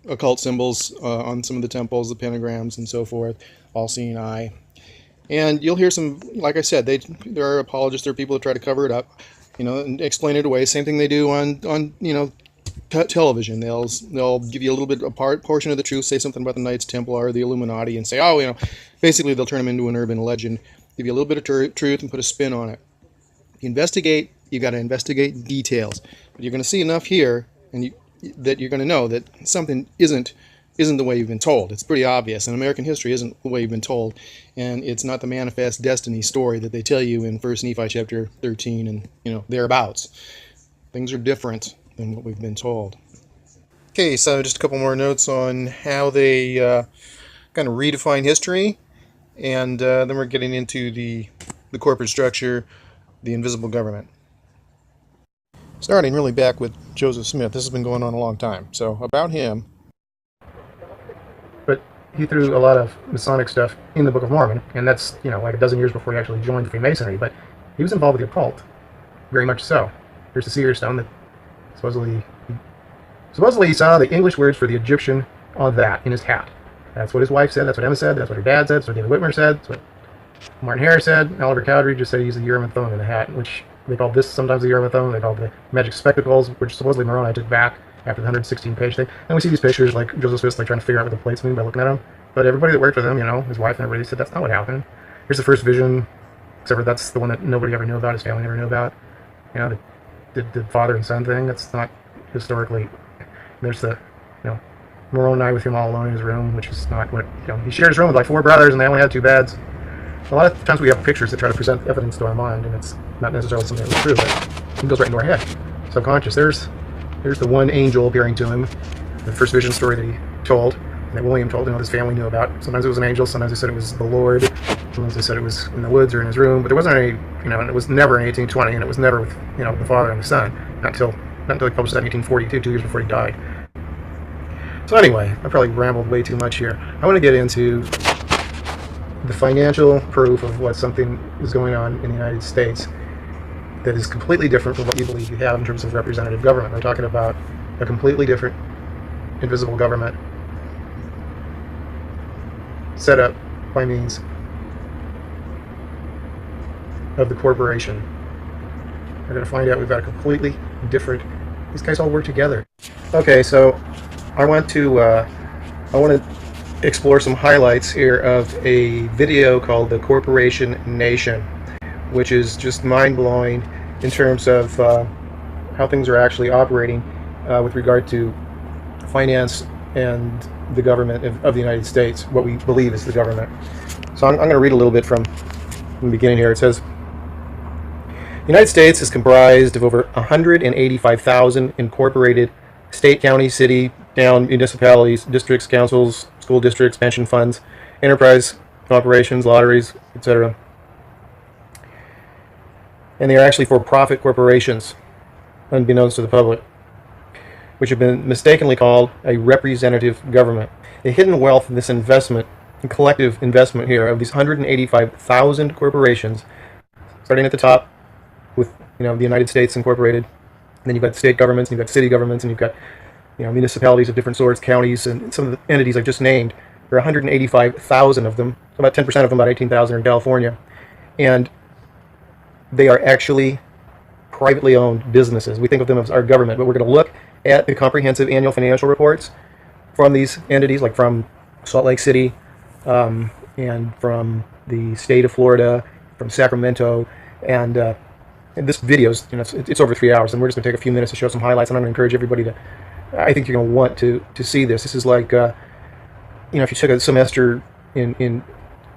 Occult symbols on some of the temples, the pentagrams and so forth, all-seeing eye. And you'll hear some, like I said, there are apologists, there are people that try to cover it up, and explain it away. Same thing they do on television. They'll give you a little bit a portion of the truth, say something about the Knights Templar or the Illuminati, and say, basically they'll turn them into an urban legend, give you a little bit of truth and put a spin on it. If you investigate, you got to investigate details. But you're going to see enough here, and that you're going to know that something isn't the way you've been told. It's pretty obvious, and American history isn't the way you've been told, and it's not the manifest destiny story that they tell you in 1 Nephi chapter 13 and thereabouts. Things are different than what we've been told. Okay, so just a couple more notes on how they kind of redefine history, and then we're getting into the corporate structure, the invisible government. Starting really back with Joseph Smith. This has been going on a long time. So about him. But he threw a lot of Masonic stuff in the Book of Mormon, and that's like a dozen years before he actually joined Freemasonry. But he was involved with the occult, very much so. Here's the seer stone that supposedly he saw the English words for the Egyptian on that in his hat. That's what his wife said. That's what Emma said. That's what her dad said. That's what David Whitmer said. That's what Martin Harris said. Oliver Cowdery just said he used the Urim and Thummim in the hat, which they called this sometimes the Urim and Thummim. They called the magic spectacles, which supposedly Moroni took back after the 116-page thing. And we see these pictures like Joseph Smith trying to figure out what the plates mean by looking at them. But everybody that worked with him, his wife and everybody said that's not what happened. Here's the first vision, except for that's the one that nobody ever knew about, his family never knew about. The father and son thing, that's not historically. There's the, Moroni with him all alone in his room, which is not what, he shared his room with like 4 brothers and they only had 2 beds. A lot of times we have pictures that try to present evidence to our mind, and it's not necessarily something that's true, but it goes right into our head. Subconscious. There's the one angel appearing to him, the first vision story that he told, that William told, his family knew about. Sometimes it was an angel, sometimes they said it was the Lord, sometimes they said it was in the woods or in his room, but there wasn't any, and it was never in 1820, and it was never with, the father and the son, not until he published that in 1842, 2 years before he died. So anyway, I probably rambled way too much here. I want to get into the financial proof of what something is going on in the United States that is completely different from what you believe you have in terms of representative government. We're talking about a completely different invisible government set up by means of the corporation. We're going to find out we've got a completely different, these guys all work together. Okay, so I want to explore some highlights here of a video called The Corporation Nation, which is just mind-blowing in terms of how things are actually operating with regard to finance and the government of the United States, what we believe is the government. So I'm going to read a little bit from the beginning here. It says, the United States is comprised of over 185,000 incorporated state, county, city, town, municipalities, districts, councils, school districts, pension funds, enterprise operations, lotteries, etc. And they are actually for-profit corporations, unbeknownst to the public, which have been mistakenly called a representative government. The hidden wealth of this investment, the collective investment here of these 185,000 corporations, starting at the top with the United States Incorporated, and then you've got state governments, and you've got city governments, and you've got municipalities of different sorts, counties, and some of the entities I've just named. There are 185,000 of them. About 10% of them, about 18,000, are in California, and they are actually privately owned businesses. We think of them as our government, but we're going to look at the comprehensive annual financial reports from these entities, like from Salt Lake City, and from the state of Florida, from Sacramento, and this video is, it's over 3 hours, and we're just going to take a few minutes to show some highlights. And I'm going to encourage everybody to, I think you're going to want to see this. This is like, if you took a semester in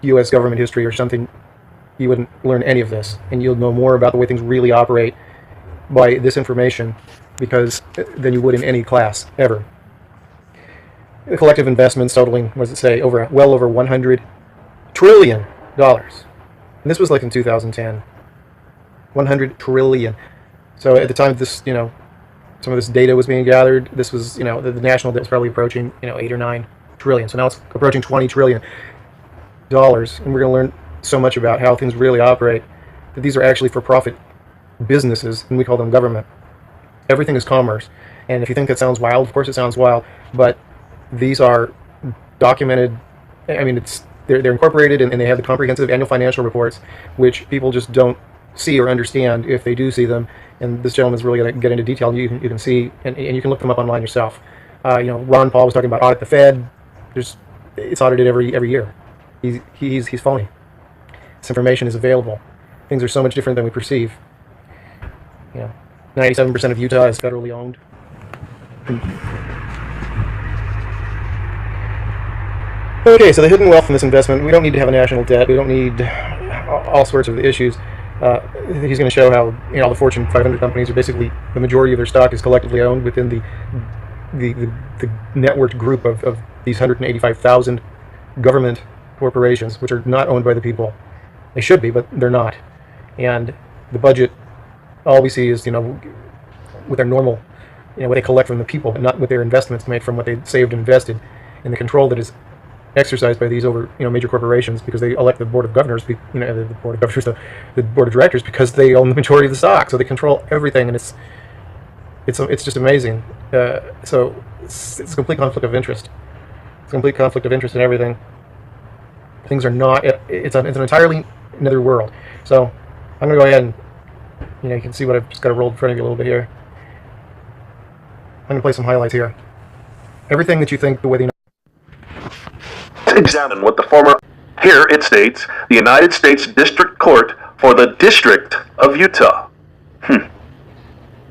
U.S. government history or something, you wouldn't learn any of this, and you'll know more about the way things really operate by this information than you would in any class ever. The collective investments totaling, what does it say, well over $100 trillion. And this was like in 2010. 100 trillion. So at the time this, some of this data was being gathered, this was, the national debt was probably approaching, 8 or 9 trillion. So now it's approaching $20 trillion. And we're going to learn so much about how things really operate, that these are actually for-profit businesses, and we call them government. Everything is commerce. And if you think that sounds wild, of course it sounds wild, but these are documented. I mean, they're incorporated, and they have the comprehensive annual financial reports, which people just don't see or understand if they do see them. And this gentleman's really going to get into detail, and you can see, and you can look them up online yourself. Ron Paul was talking about audit the Fed. It's audited every year. He's phony. This information is available. Things are so much different than we perceive. 97% of Utah is federally owned. Okay, so the hidden wealth from this investment, we don't need to have a national debt. We don't need all sorts of issues. He's going to show how the Fortune 500 companies are basically, the majority of their stock is collectively owned within the networked group of these 185,000 government corporations, which are not owned by the people. They should be, but they're not. And the budget, all we see is, with their normal, what they collect from the people, but not with their investments made from what they saved and invested, and the control that is exercised by these over major corporations, because they elect the board of governors, the board of governors, the board of directors, because they own the majority of the stock, so they control everything, and it's just amazing. So it's a complete conflict of interest. It's a complete conflict of interest in everything. Things are not. It's an entirely another world. So I'm gonna go ahead and you can see what I've just got rolled in front of you a little bit here. I'm gonna play some highlights here. Everything that you think the way the examine what the former. Here it states the United States District Court for the District of Utah.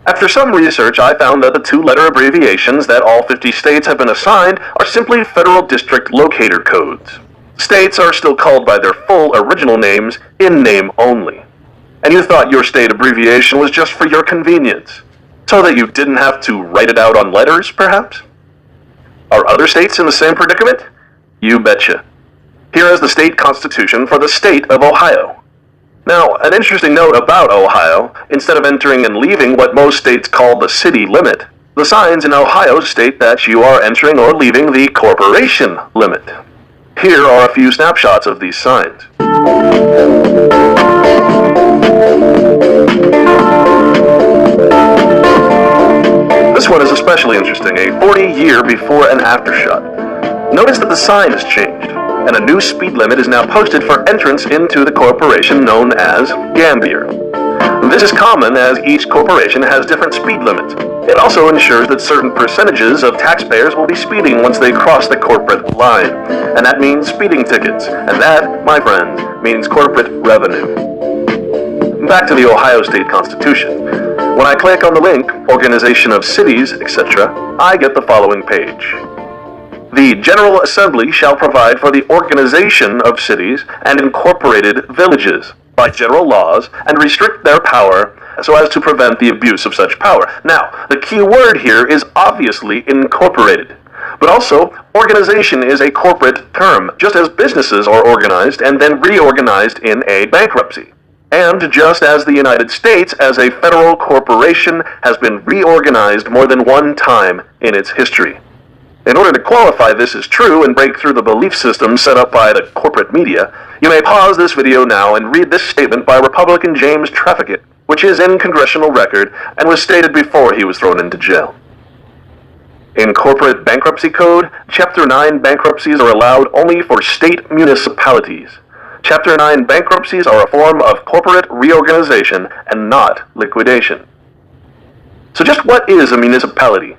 After some research, I found that the two-letter abbreviations that all 50 states have been assigned are simply federal district locator codes. States are still called by their full original names in name only. And you thought your state abbreviation was just for your convenience, so that you didn't have to write it out on letters, perhaps? Are other states in the same predicament? You betcha. Here is the state constitution for the state of Ohio. Now, an interesting note about Ohio, instead of entering and leaving what most states call the city limit, the signs in Ohio state that you are entering or leaving the corporation limit. Here are a few snapshots of these signs. This one is especially interesting, a 40-year before and after shot. Notice that the sign has changed, and a new speed limit is now posted for entrance into the corporation known as Gambier. This is common as each corporation has different speed limits. It also ensures that certain percentages of taxpayers will be speeding once they cross the corporate line, and that means speeding tickets, and that, my friends, means corporate revenue. Back to the Ohio State Constitution. When I click on the link, Organization of Cities, etc., I get the following page. The General Assembly shall provide for the organization of cities and incorporated villages by general laws and restrict their power so as to prevent the abuse of such power. Now, the key word here is obviously incorporated, but also organization is a corporate term, just as businesses are organized and then reorganized in a bankruptcy. And just as the United States as a federal corporation has been reorganized more than one time in its history. In order to qualify this as true and break through the belief system set up by the corporate media, you may pause this video now and read this statement by Republican James Traffickett, which is in congressional record and was stated before he was thrown into jail. In Corporate Bankruptcy Code, Chapter 9 bankruptcies are allowed only for state municipalities. Chapter 9 bankruptcies are a form of corporate reorganization and not liquidation. So just what is a municipality?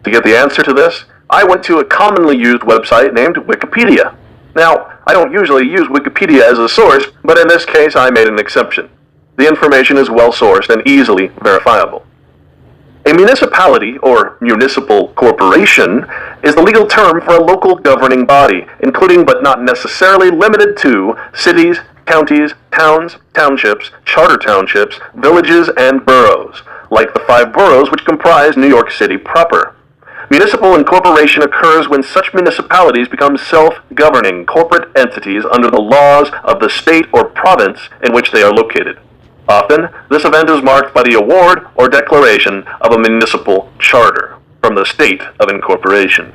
To get the answer to this, I went to a commonly used website named Wikipedia. Now, I don't usually use Wikipedia as a source, but in this case I made an exception. The information is well sourced and easily verifiable. A municipality, or municipal corporation, is the legal term for a local governing body, including but not necessarily limited to cities, counties, towns, townships, charter townships, villages, and boroughs, like the 5 boroughs which comprise New York City proper. Municipal incorporation occurs when such municipalities become self-governing corporate entities under the laws of the state or province in which they are located. Often, this event is marked by the award or declaration of a municipal charter from the state of incorporation.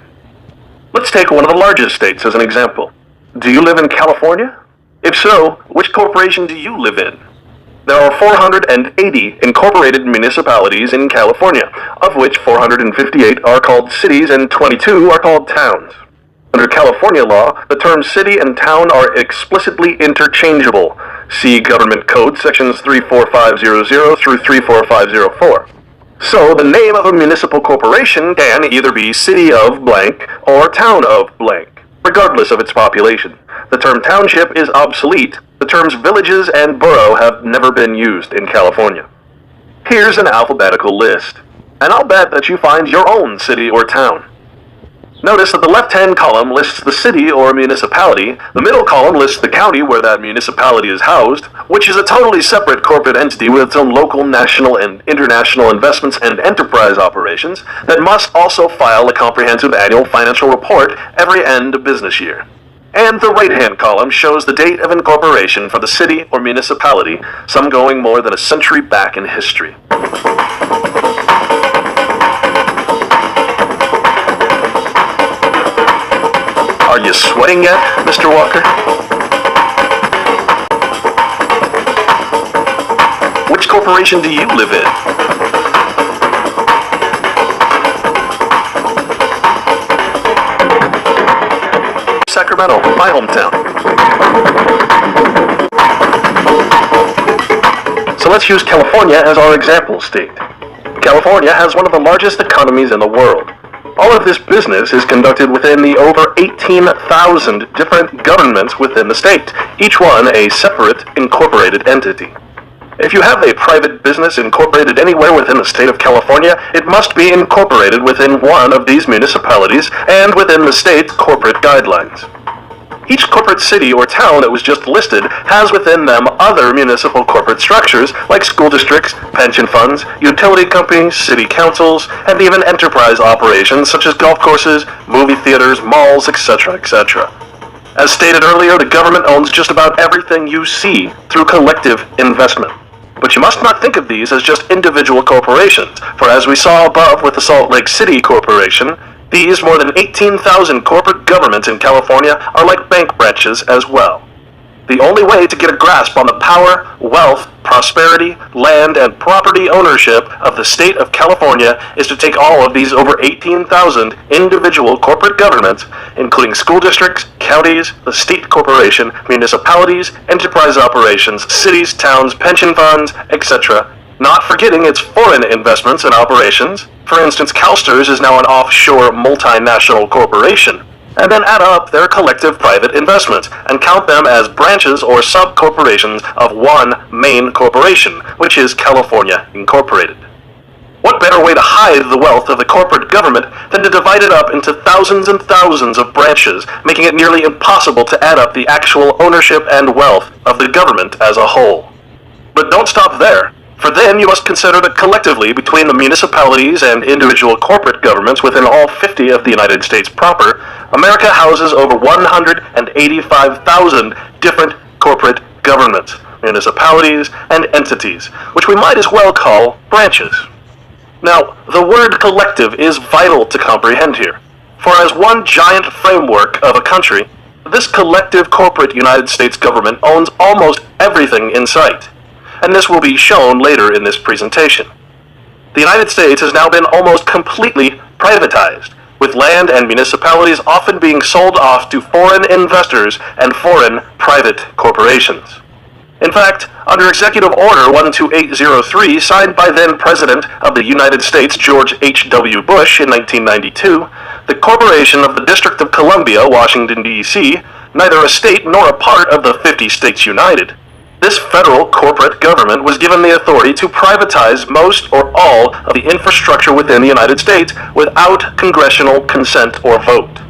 Let's take one of the largest states as an example. Do you live in California? If so, which corporation do you live in? There are 480 incorporated municipalities in California, of which 458 are called cities and 22 are called towns. Under California law, the terms city and town are explicitly interchangeable. See Government Code sections 34500 through 34504. So the name of a municipal corporation can either be city of blank or town of blank, regardless of its population. The term township is obsolete. The terms villages and borough have never been used in California. Here's an alphabetical list, and I'll bet that you find your own city or town. Notice that the left-hand column lists the city or municipality, the middle column lists the county where that municipality is housed, which is a totally separate corporate entity with its own local, national, and international investments and enterprise operations that must also file a comprehensive annual financial report every end of business year. And the right-hand column shows the date of incorporation for the city or municipality, some going more than a century back in history. Are you sweating yet, Mr. Walker? Which corporation do you live in? Sacramento, my hometown. So let's use California as our example state. California has one of the largest economies in the world. All of this business is conducted within the over 18,000 different governments within the state, each one a separate, incorporated entity. If you have a private business incorporated anywhere within the state of California, it must be incorporated within one of these municipalities and within the state's corporate guidelines. Each corporate city or town that was just listed has within them other municipal corporate structures like school districts, pension funds, utility companies, city councils, and even enterprise operations such as golf courses, movie theaters, malls, etc., etc. As stated earlier, the government owns just about everything you see through collective investment. But you must not think of these as just individual corporations, for as we saw above with the Salt Lake City Corporation, these more than 18,000 corporate governments in California are like bank branches as well. The only way to get a grasp on the power, wealth, prosperity, land, and property ownership of the state of California is to take all of these over 18,000 individual corporate governments, including school districts, counties, the state corporation, municipalities, enterprise operations, cities, towns, pension funds, etc., not forgetting its foreign investments and operations. For instance, CalSTRS is now an offshore multinational corporation, and then add up their collective private investments and count them as branches or sub-corporations of one main corporation, which is California Incorporated. What better way to hide the wealth of the corporate government than to divide it up into thousands and thousands of branches, making it nearly impossible to add up the actual ownership and wealth of the government as a whole. But don't stop there. For then you must consider that collectively between the municipalities and individual corporate governments within all 50 of the United States proper, America houses over 185,000 different corporate governments, municipalities, and entities, which we might as well call branches. Now, the word collective is vital to comprehend here, for as one giant framework of a country, this collective corporate United States government owns almost everything in sight. And this will be shown later in this presentation. The United States has now been almost completely privatized, with land and municipalities often being sold off to foreign investors and foreign private corporations. In fact, under Executive Order 12803, signed by then-President of the United States George H.W. Bush in 1992, the Corporation of the District of Columbia, Washington, D.C., neither a state nor a part of the 50 States United, this federal corporate government was given the authority to privatize most or all of the infrastructure within the United States without congressional consent or vote.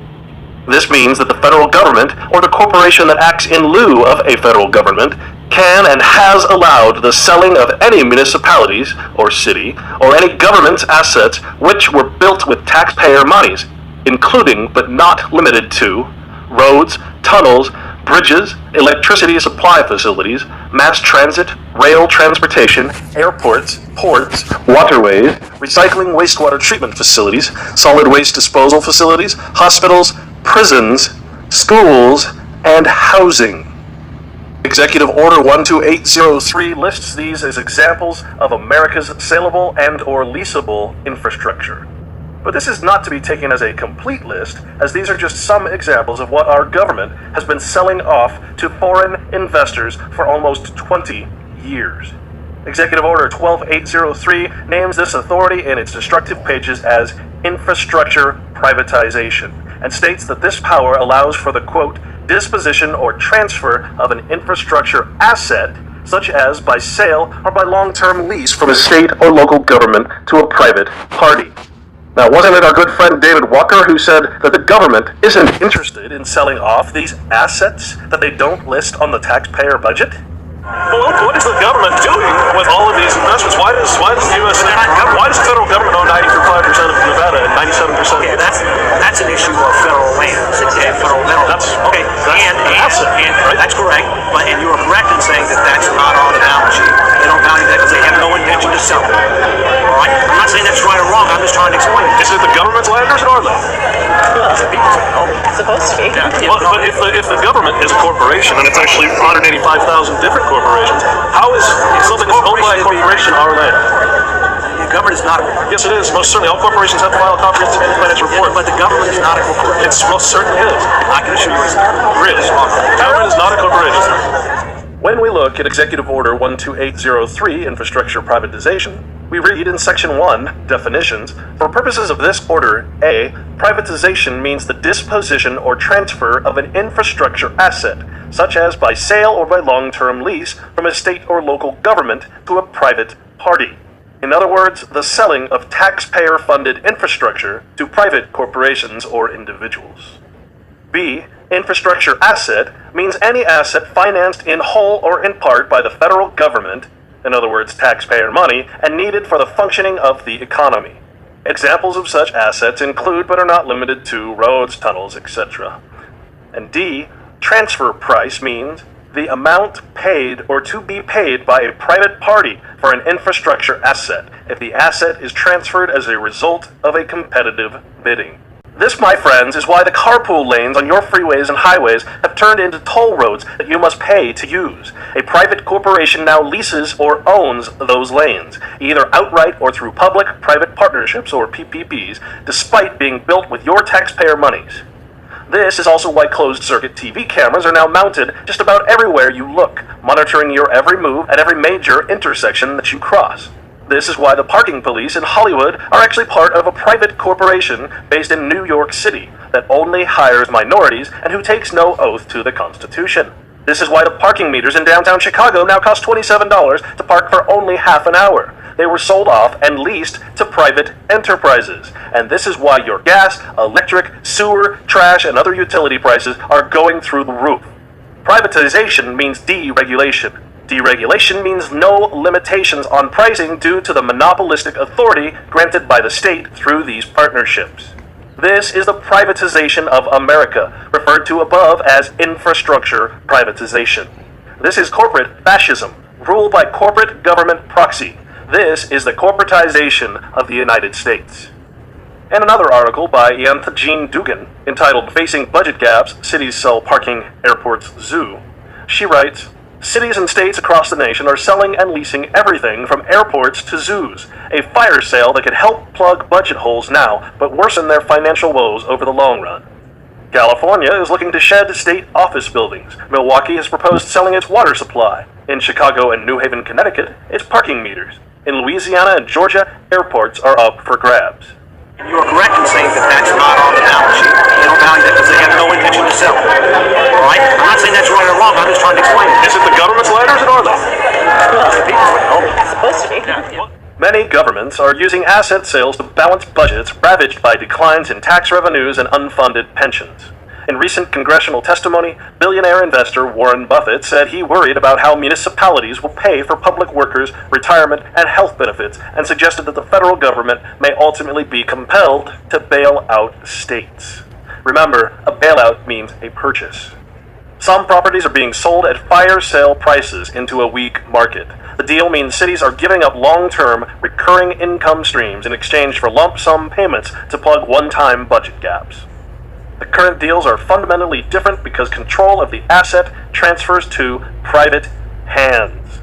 This means that the federal government, or the corporation that acts in lieu of a federal government, can and has allowed the selling of any municipalities, or city, or any government's assets which were built with taxpayer monies, including but not limited to roads, tunnels, bridges, electricity supply facilities, mass transit, rail transportation, airports, ports, waterways, recycling wastewater treatment facilities, solid waste disposal facilities, hospitals, prisons, schools, and housing. Executive Order 12803 lists these as examples of America's saleable and/or leasable infrastructure. But this is not to be taken as a complete list, as these are just some examples of what our government has been selling off to foreign investors for almost 20 years. Executive Order 12803 names this authority in its destructive pages as infrastructure privatization, and states that this power allows for the, quote, disposition or transfer of an infrastructure asset, such as by sale or by long-term lease from a state or local government to a private party. Now, wasn't it our good friend David Walker who said that the government isn't interested in selling off these assets that they don't list on the taxpayer budget? Well, what is the government doing with all of these investments? Why does the U.S. why does the federal government own 95% of Nevada and 97%? Okay, that's an issue of federal lands. Okay, federal mineral. That's right? That's correct. But and you are correct in saying that that's not on the balance sheet. They don't value that because they have no intention to sell it. All right. I'm not saying that's right or wrong. I'm just trying to explain it. Is it the government's land or is it our land? It's supposed to be. Yeah. But if the government is a corporation and it's actually 185,000 different corporations, how is something that's owned by a corporation our land? The government is not a corporation. Yes, it is. Most certainly. All corporations have to file a comprehensive financial report. But the government is not a corporation. It most certainly is. I can assure you it's not. It is. The government is not a corporation. When we look at Executive Order 12803, Infrastructure Privatization, we read in Section 1, Definitions, for purposes of this order, A, privatization means the disposition or transfer of an infrastructure asset, such as by sale or by long-term lease from a state or local government to a private party. In other words, the selling of taxpayer-funded infrastructure to private corporations or individuals. B, infrastructure asset means any asset financed in whole or in part by the federal government, in other words, taxpayer money, and needed for the functioning of the economy. Examples of such assets include, but are not limited to, roads, tunnels, etc. And D, transfer price means the amount paid or to be paid by a private party for an infrastructure asset if the asset is transferred as a result of a competitive bidding. This, my friends, is why the carpool lanes on your freeways and highways have turned into toll roads that you must pay to use. A private corporation now leases or owns those lanes, either outright or through public-private partnerships or PPPs, despite being built with your taxpayer monies. This is also why closed-circuit TV cameras are now mounted just about everywhere you look, monitoring your every move at every major intersection that you cross. This is why the parking police in Hollywood are actually part of a private corporation based in New York City that only hires minorities and who takes no oath to the Constitution. This is why the parking meters in downtown Chicago now cost $27 to park for only half an hour. They were sold off and leased to private enterprises. And this is why your gas, electric, sewer, trash, and other utility prices are going through the roof. Privatization means deregulation. Deregulation means no limitations on pricing due to the monopolistic authority granted by the state through these partnerships. This is the privatization of America, referred to above as infrastructure privatization. This is corporate fascism, rule by corporate government proxy. This is the corporatization of the United States. In another article by Jean Dugan, entitled Facing Budget Gaps, Cities Sell Parking, Airports, Zoo, she writes, Cities and states across the nation are selling and leasing everything from airports to zoos, a fire sale that could help plug budget holes now, but worsen their financial woes over the long run. California is looking to shed state office buildings. Milwaukee has proposed selling its water supply. In Chicago and New Haven, Connecticut, it's parking meters. In Louisiana and Georgia, airports are up for grabs. You are correct in saying that that's not on the balance sheet. They don't value that because they have no intention to sell. All right? I'm not saying that's right or wrong. I'm just trying to explain it. Is it the government's letters or are they? It's supposed to be. Many governments are using asset sales to balance budgets ravaged by declines in tax revenues and unfunded pensions. In recent congressional testimony, billionaire investor Warren Buffett said he worried about how municipalities will pay for public workers' retirement and health benefits, and suggested that the federal government may ultimately be compelled to bail out states. Remember, a bailout means a purchase. Some properties are being sold at fire sale prices into a weak market. The deal means cities are giving up long-term, recurring income streams in exchange for lump sum payments to plug one-time budget gaps. The current deals are fundamentally different because control of the asset transfers to private hands.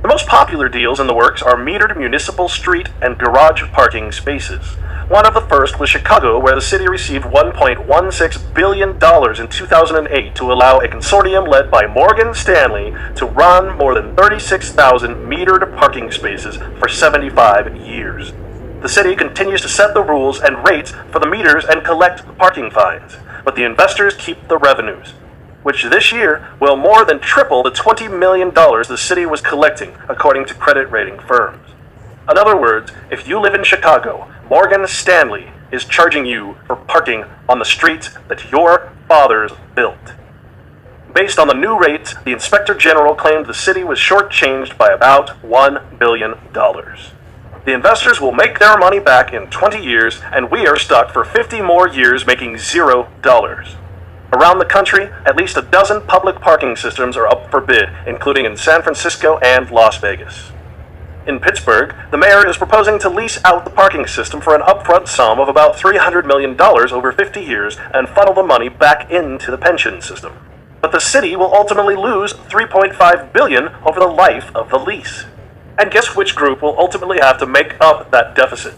The most popular deals in the works are metered municipal street and garage parking spaces. One of the first was Chicago, where the city received $1.16 billion in 2008 to allow a consortium led by Morgan Stanley to run more than 36,000 metered parking spaces for 75 years. The city continues to set the rules and rates for the meters and collect the parking fines, but the investors keep the revenues, which this year will more than triple the $20 million the city was collecting, according to credit rating firms. In other words, if you live in Chicago, Morgan Stanley is charging you for parking on the streets that your fathers built. Based on the new rates, the Inspector General claimed the city was shortchanged by about $1 billion. The investors will make their money back in 20 years, and we are stuck for 50 more years making $0. Around the country, at least a dozen public parking systems are up for bid, including in San Francisco and Las Vegas. In Pittsburgh, the mayor is proposing to lease out the parking system for an upfront sum of about $300 million over 50 years and funnel the money back into the pension system. But the city will ultimately lose $3.5 billion over the life of the lease. And guess which group will ultimately have to make up that deficit?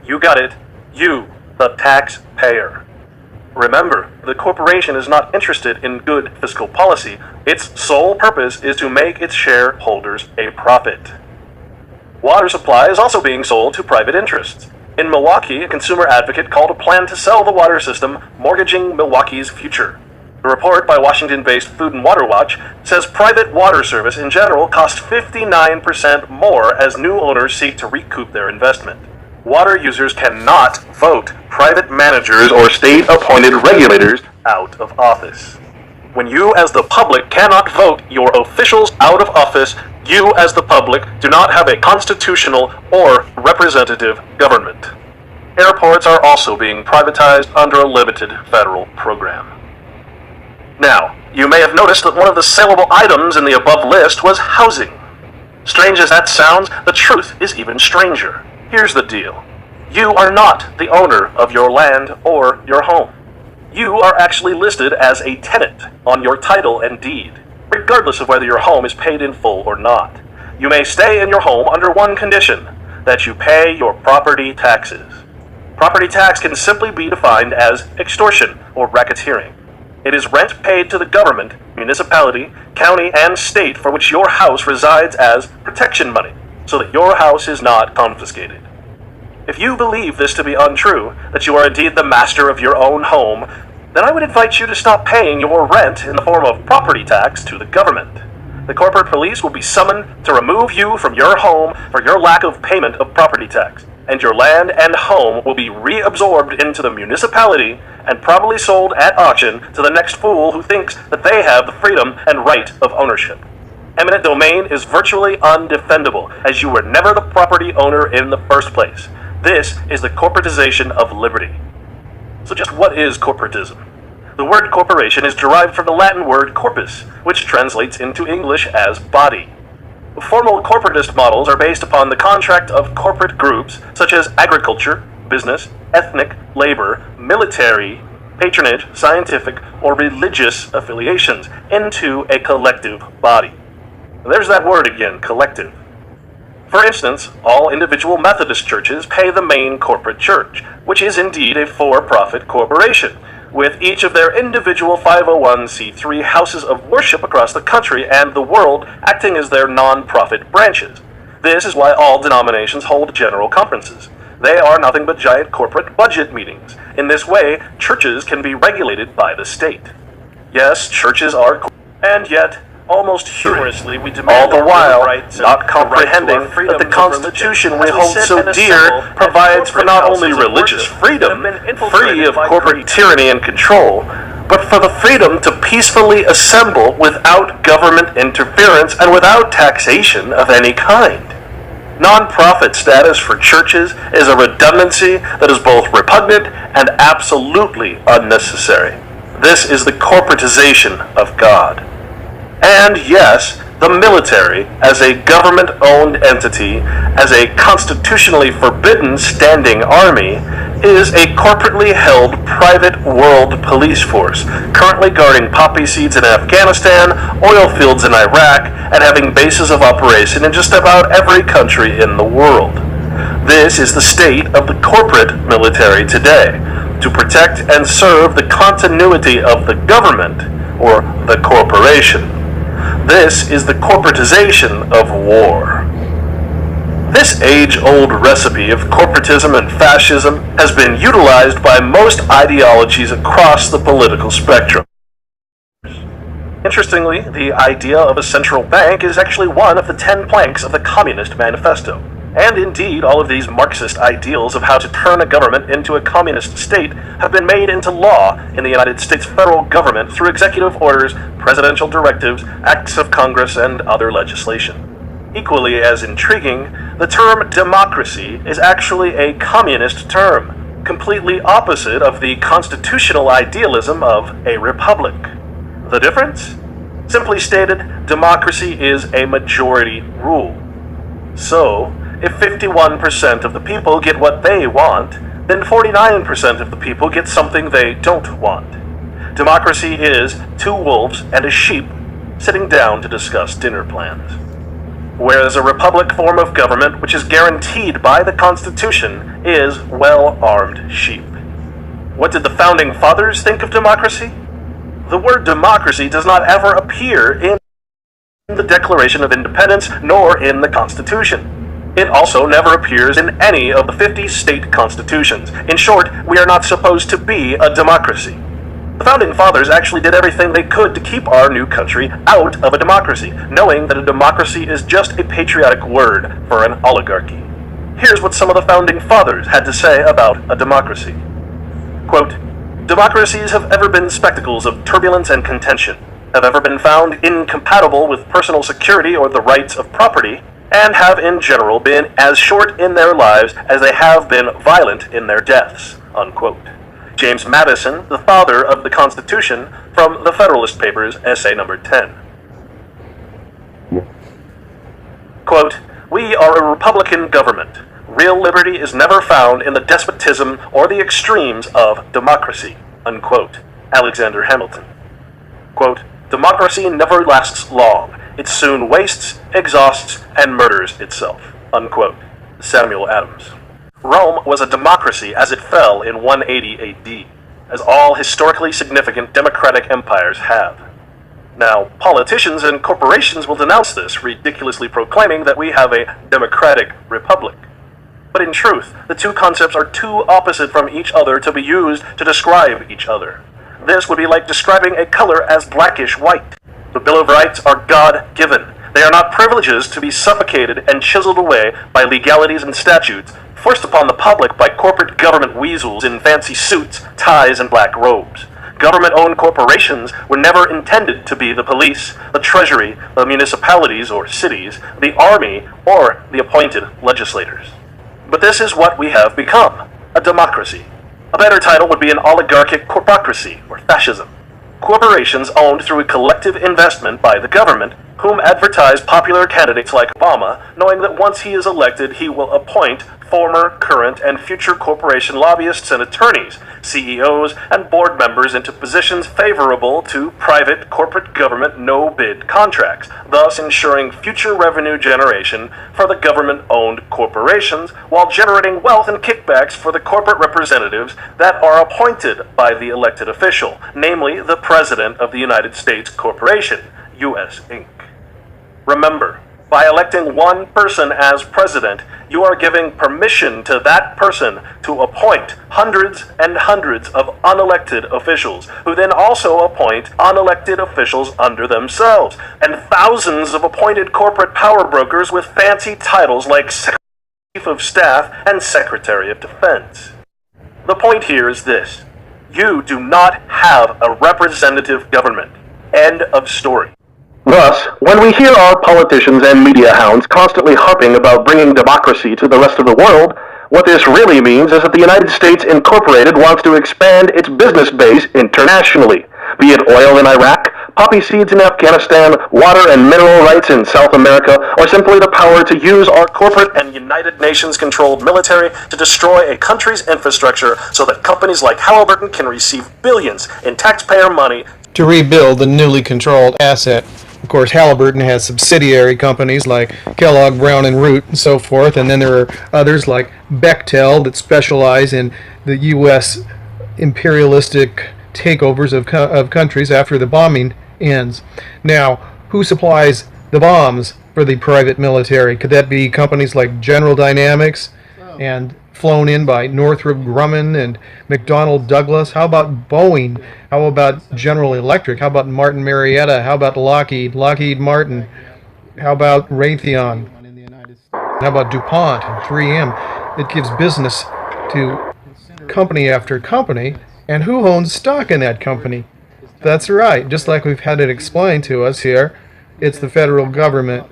You got it. You, the taxpayer. Remember, the corporation is not interested in good fiscal policy. Its sole purpose is to make its shareholders a profit. Water supply is also being sold to private interests. In Milwaukee, a consumer advocate called a plan to sell the water system, mortgaging Milwaukee's future. A report by Washington-based Food and Water Watch says private water service in general costs 59% more as new owners seek to recoup their investment. Water users cannot vote private managers or state-appointed regulators out of office. When you as the public cannot vote your officials out of office, you as the public do not have a constitutional or representative government. Airports are also being privatized under a limited federal program. Now, you may have noticed that one of the saleable items in the above list was housing. Strange as that sounds, the truth is even stranger. Here's the deal. You are not the owner of your land or your home. You are actually listed as a tenant on your title and deed, regardless of whether your home is paid in full or not. You may stay in your home under one condition, that you pay your property taxes. Property tax can simply be defined as extortion or racketeering. It is rent paid to the government, municipality, county, and state for which your house resides as protection money, so that your house is not confiscated. If you believe this to be untrue, that you are indeed the master of your own home, then I would invite you to stop paying your rent in the form of property tax to the government. The corporate police will be summoned to remove you from your home for your lack of payment of property tax, and your land and home will be reabsorbed into the municipality and probably sold at auction to the next fool who thinks that they have the freedom and right of ownership. Eminent domain is virtually undefendable, as you were never the property owner in the first place. This is the corporatization of liberty. So just what is corporatism? The word corporation is derived from the Latin word corpus, which translates into English as body. Formal corporatist models are based upon the contract of corporate groups such as agriculture, business, ethnic, labor, military, patronage, scientific, or religious affiliations into a collective body. There's that word again, collective. For instance, all individual Methodist churches pay the main corporate church, which is indeed a for-profit corporation, with each of their individual 501c3 houses of worship across the country and the world acting as their non-profit branches. This is why all denominations hold general conferences. They are nothing but giant corporate budget meetings. In this way, churches can be regulated by the state. Yes, churches are, and yet, almost humorously, we demand all the while, not comprehending that the Constitution we hold so dear provides for not only religious freedom, free of corporate tyranny and control, but for the freedom to peacefully assemble without government interference and without taxation of any kind. Non-profit status for churches is a redundancy that is both repugnant and absolutely unnecessary. This is the corporatization of God. And yes, the military, as a government-owned entity, as a constitutionally forbidden standing army, is a corporately held private world police force, currently guarding poppy seeds in Afghanistan, oil fields in Iraq, and having bases of operation in just about every country in the world. This is the state of the corporate military today, to protect and serve the continuity of the government, or the corporation. This is the corporatization of war. This age-old recipe of corporatism and fascism has been utilized by most ideologies across the political spectrum. Interestingly, the idea of a central bank is actually one of the 10 planks of the Communist Manifesto. And indeed, all of these Marxist ideals of how to turn a government into a communist state have been made into law in the United States federal government through executive orders, presidential directives, acts of Congress, and other legislation. Equally as intriguing, the term democracy is actually a communist term, completely opposite of the constitutional idealism of a republic. The difference? Simply stated, democracy is a majority rule. So, if 51% of the people get what they want, then 49% of the people get something they don't want. Democracy is two wolves and a sheep sitting down to discuss dinner plans. Whereas a republic form of government, which is guaranteed by the Constitution, is well-armed sheep. What did the Founding Fathers think of democracy? The word democracy does not ever appear in the Declaration of Independence nor in the Constitution. It also never appears in any of the 50 state constitutions. In short, we are not supposed to be a democracy. The Founding Fathers actually did everything they could to keep our new country out of a democracy, knowing that a democracy is just a patriotic word for an oligarchy. Here's what some of the Founding Fathers had to say about a democracy. Quote, "Democracies have ever been spectacles of turbulence and contention, have ever been found incompatible with personal security or the rights of property, and have in general been as short in their lives as they have been violent in their deaths." Unquote. James Madison, the father of the Constitution, from the Federalist Papers, essay number 10. Quote, "We are a republican government. Real liberty is never found in the despotism or the extremes of democracy." Unquote. Alexander Hamilton. Quote, "Democracy never lasts long. It soon wastes, exhausts, and murders itself." Unquote. Samuel Adams. Rome was a democracy as it fell in 180 AD, as all historically significant democratic empires have. Now, politicians and corporations will denounce this, ridiculously proclaiming that we have a democratic republic. But in truth, the two concepts are too opposite from each other to be used to describe each other. This would be like describing a color as blackish white. The Bill of Rights are God-given. They are not privileges to be suffocated and chiseled away by legalities and statutes, forced upon the public by corporate government weasels in fancy suits, ties, and black robes. Government-owned corporations were never intended to be the police, the treasury, the municipalities or cities, the army, or the appointed legislators. But this is what we have become, a democracy. A better title would be an oligarchic corpocracy, or fascism. Corporations owned through a collective investment by the government, whom advertise popular candidates like Obama, knowing that once he is elected, he will appoint former, current, and future corporation lobbyists and attorneys, CEOs, and board members into positions favorable to private corporate government no-bid contracts, thus ensuring future revenue generation for the government-owned corporations while generating wealth and kickbacks for the corporate representatives that are appointed by the elected official, namely the President of the United States Corporation, U.S. Inc. Remember, by electing one person as president, you are giving permission to that person to appoint hundreds and hundreds of unelected officials, who then also appoint unelected officials under themselves, and thousands of appointed corporate power brokers with fancy titles like Chief of Staff and Secretary of Defense. The point here is this: you do not have a representative government. End of story. Thus, when we hear our politicians and media hounds constantly harping about bringing democracy to the rest of the world, what this really means is that the United States Incorporated wants to expand its business base internationally, be it oil in Iraq, poppy seeds in Afghanistan, water and mineral rights in South America, or simply the power to use our corporate and United Nations-controlled military to destroy a country's infrastructure so that companies like Halliburton can receive billions in taxpayer money to rebuild the newly controlled asset. Of course, Halliburton has subsidiary companies like Kellogg, Brown & Root, and so forth, and then there are others like Bechtel that specialize in the U.S. imperialistic takeovers of countries after the bombing ends. Now, who supplies the bombs for the private military? Could that be companies like General Dynamics and flown in by Northrop Grumman and McDonnell Douglas? How about Boeing? How about General Electric? How about Martin Marietta? How about Lockheed Martin? How about Raytheon? How about DuPont and 3M? It gives business to company after company, and who owns stock in that company? That's right, just like we've had it explained to us here, it's the federal government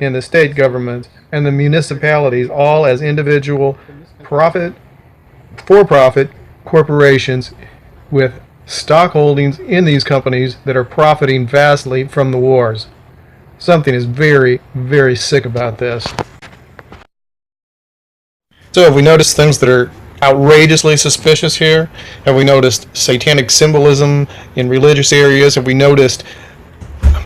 and the state government and the municipalities, all as individual for-profit corporations with stock holdings in these companies that are profiting vastly from the wars. Something is very, very sick about this. So have we noticed things that are outrageously suspicious here? Have we noticed satanic symbolism in religious areas? Have we noticed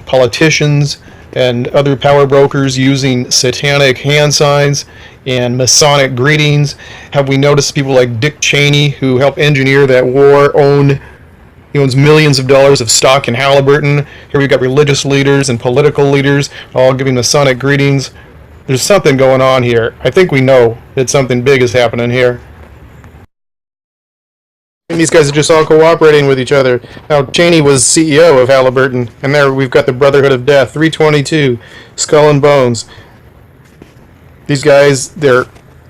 politicians and other power brokers using satanic hand signs and Masonic greetings? Have we noticed people like Dick Cheney, who helped engineer that war, he owns millions of dollars of stock in Halliburton? Here we've got religious leaders and political leaders all giving Masonic greetings. There's something going on here. I think we know that something big is happening here. And these guys are just all cooperating with each other. Now, Cheney was CEO of Halliburton, and there we've got the Brotherhood of Death, 322, Skull and Bones. These guys, they're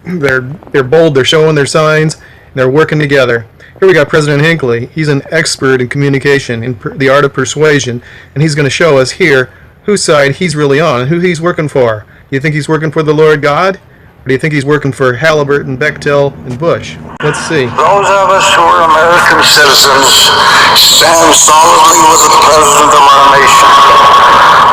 bold, they're showing their signs, and they're working together. Here we got President Hinckley. He's an expert in communication, in the art of persuasion, and he's going to show us here whose side he's really on, and who he's working for. Do you think he's working for the Lord God? Or do you think he's working for Halliburton, Bechtel, and Bush? Let's see. Those of us who are American citizens stand solidly with the President of our nation.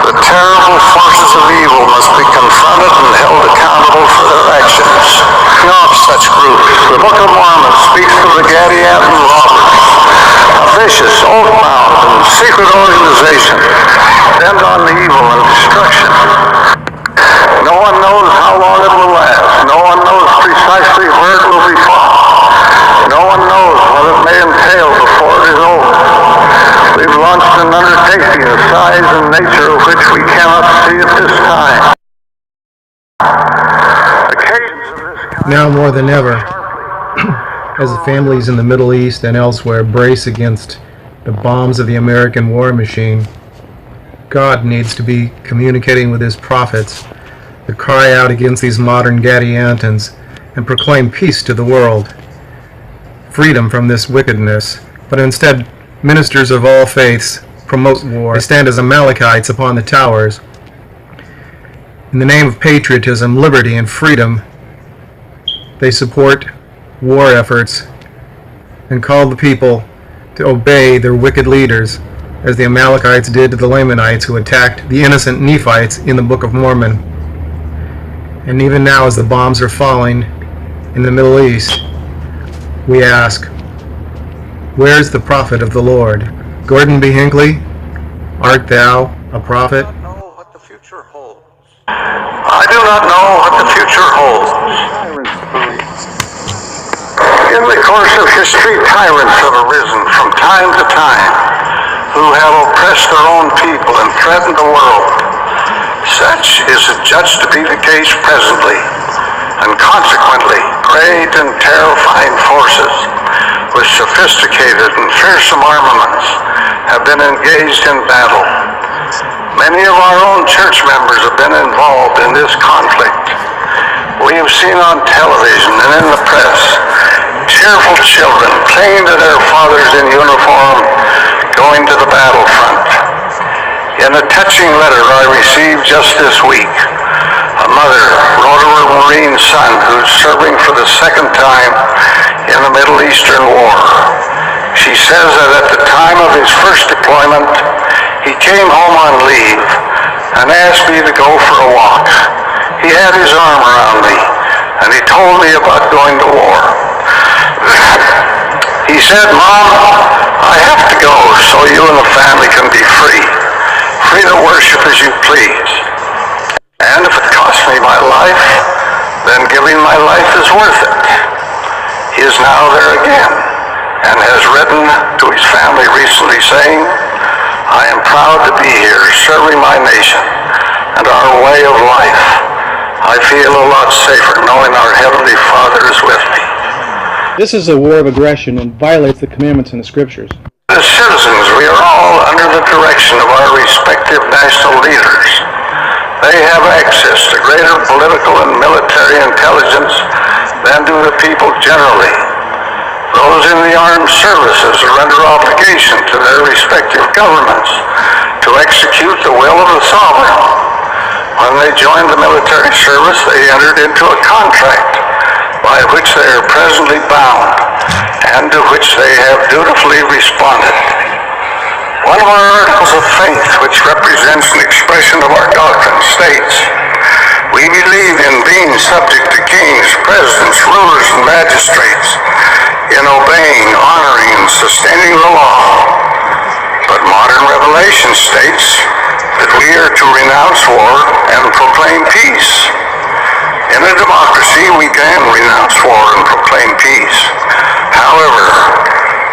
The terrible forces of evil must be confronted and held accountable for their actions. Not such groups. The Book of Mormon speaks of the Gadianton robbers, a vicious, oath-bound, and secret organization bent on evil and destruction. No one knows how long it will last. No one knows precisely where it will be fought. No one knows what it may entail before it is over. We've launched an undertaking the size and nature of which we cannot see at this time. Occasions of this kind now more than ever, as the families in the Middle East and elsewhere brace against the bombs of the American war machine, God needs to be communicating with his prophets to cry out against these modern Gadiantons and proclaim peace to the world, freedom from this wickedness. But instead, ministers of all faiths promote war. They stand as Amalekites upon the towers. In the name of patriotism, liberty, and freedom, they support war efforts and call the people to obey their wicked leaders, as the Amalekites did to the Lamanites who attacked the innocent Nephites in the Book of Mormon. And even now, as the bombs are falling in the Middle East, we ask, Where's the prophet of the Lord? Gordon B. Hinckley, art thou a prophet? I do not know what the future holds. In the course of history, tyrants have arisen from time to time who have oppressed their own people and threatened the world. Such is judged to be the case presently, and consequently, great and terrifying forces with sophisticated and fearsome armaments have been engaged in battle. Many of our own church members have been involved in this conflict. We have seen on television and in the press cheerful children clinging to their fathers in uniform going to the battlefront. In a touching letter I received just this week, a mother wrote to her Marine son who's serving for the second time in the Middle Eastern War. She says that at the time of his first deployment, he came home on leave and asked me to go for a walk. He had his arm around me and he told me about going to war. He said, "Mom, I have to go so you and the family can be free to worship as you please. And if it costs me my life, then giving my life is worth it." He is now there again and has written to his family recently saying, "I am proud to be here serving my nation and our way of life. I feel a lot safer knowing our Heavenly Father is with me." This is a war of aggression and violates the commandments in the Scriptures. As citizens, we are all under the direction of our respective national leaders. They have access to greater political and military intelligence than do the people generally. Those in the armed services are under obligation to their respective governments to execute the will of the sovereign. When they joined the military service, they entered into a contract by which they are presently bound and to which they have dutifully responded. One of our articles of faith, which represents an expression of our doctrine, states, "We believe in being subject to kings, presidents, rulers, and magistrates, in obeying, honoring, and sustaining the law." But modern revelation states that we are to renounce war and proclaim peace. In a democracy, we can renounce war and proclaim peace. However,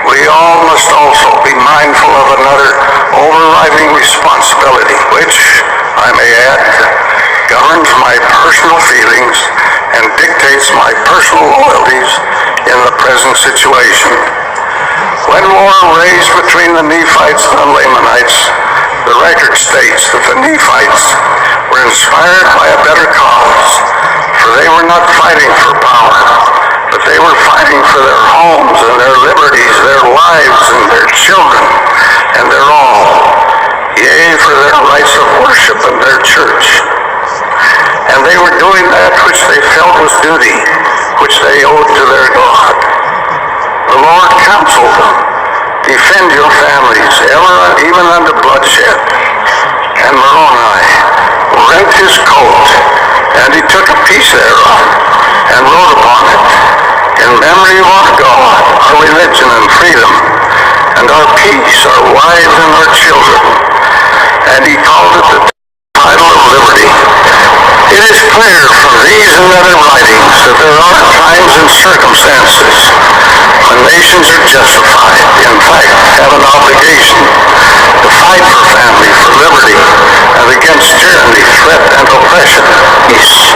we all must also be mindful of another overriding responsibility, which, I may add, governs my personal feelings and dictates my personal loyalties in the present situation. When war raged between the Nephites and the Lamanites, the record states that the Nephites were inspired by a better cause, for they were not fighting for power, but they were fighting for their homes and their liberties, their lives and their children and their all, yea, for their rights of worship and their church. And they were doing that which they felt was duty, which they owed to their God. The Lord counseled them, "Defend your families, ever even unto bloodshed." And Moroni rent his coat, and he took a piece thereof, and wrote upon it, "In memory of our God, our religion and freedom, and our peace, our wives and our children." And he called it the title of liberty. It is clear from these and other writings that there are times and circumstances when nations are justified, in fact, have an obligation to fight for family, for liberty, and against tyranny, threat, and oppression. Peace.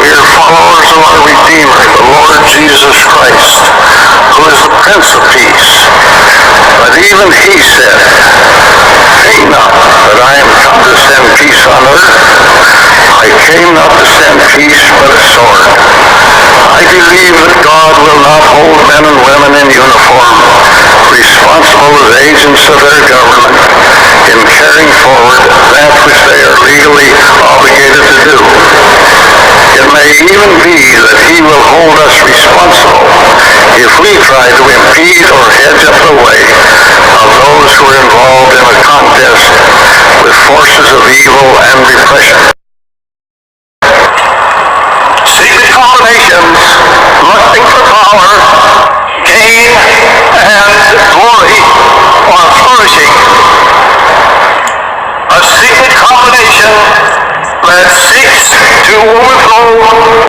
We are followers of our Redeemer, the Lord Jesus Christ, who is the Prince of Peace. But even he said, "Think not that I am come to send peace on earth. I came not to send peace, but a sword." I believe that God will not hold men and women in uniform responsible as agents of their government in carrying forward that which they are legally obligated to do. It may even be that he will hold us responsible if we try to impede or hedge up the way of those who are involved in a contest with forces of evil and repression. Secret combinations lusting for power, gain, and that seeks to overthrow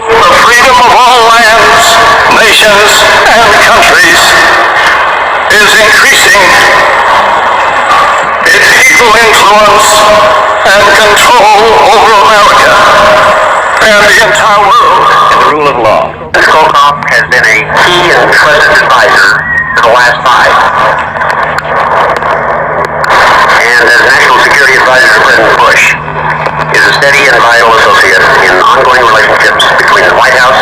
the freedom of all lands, nations, and countries is increasing its evil influence and control over America and the entire world. In the rule of law, Scowcroft has been a key and trusted advisor for the last 5. And as National Security Advisor to President Bush, is a steady and vital associate in ongoing relationships between the White House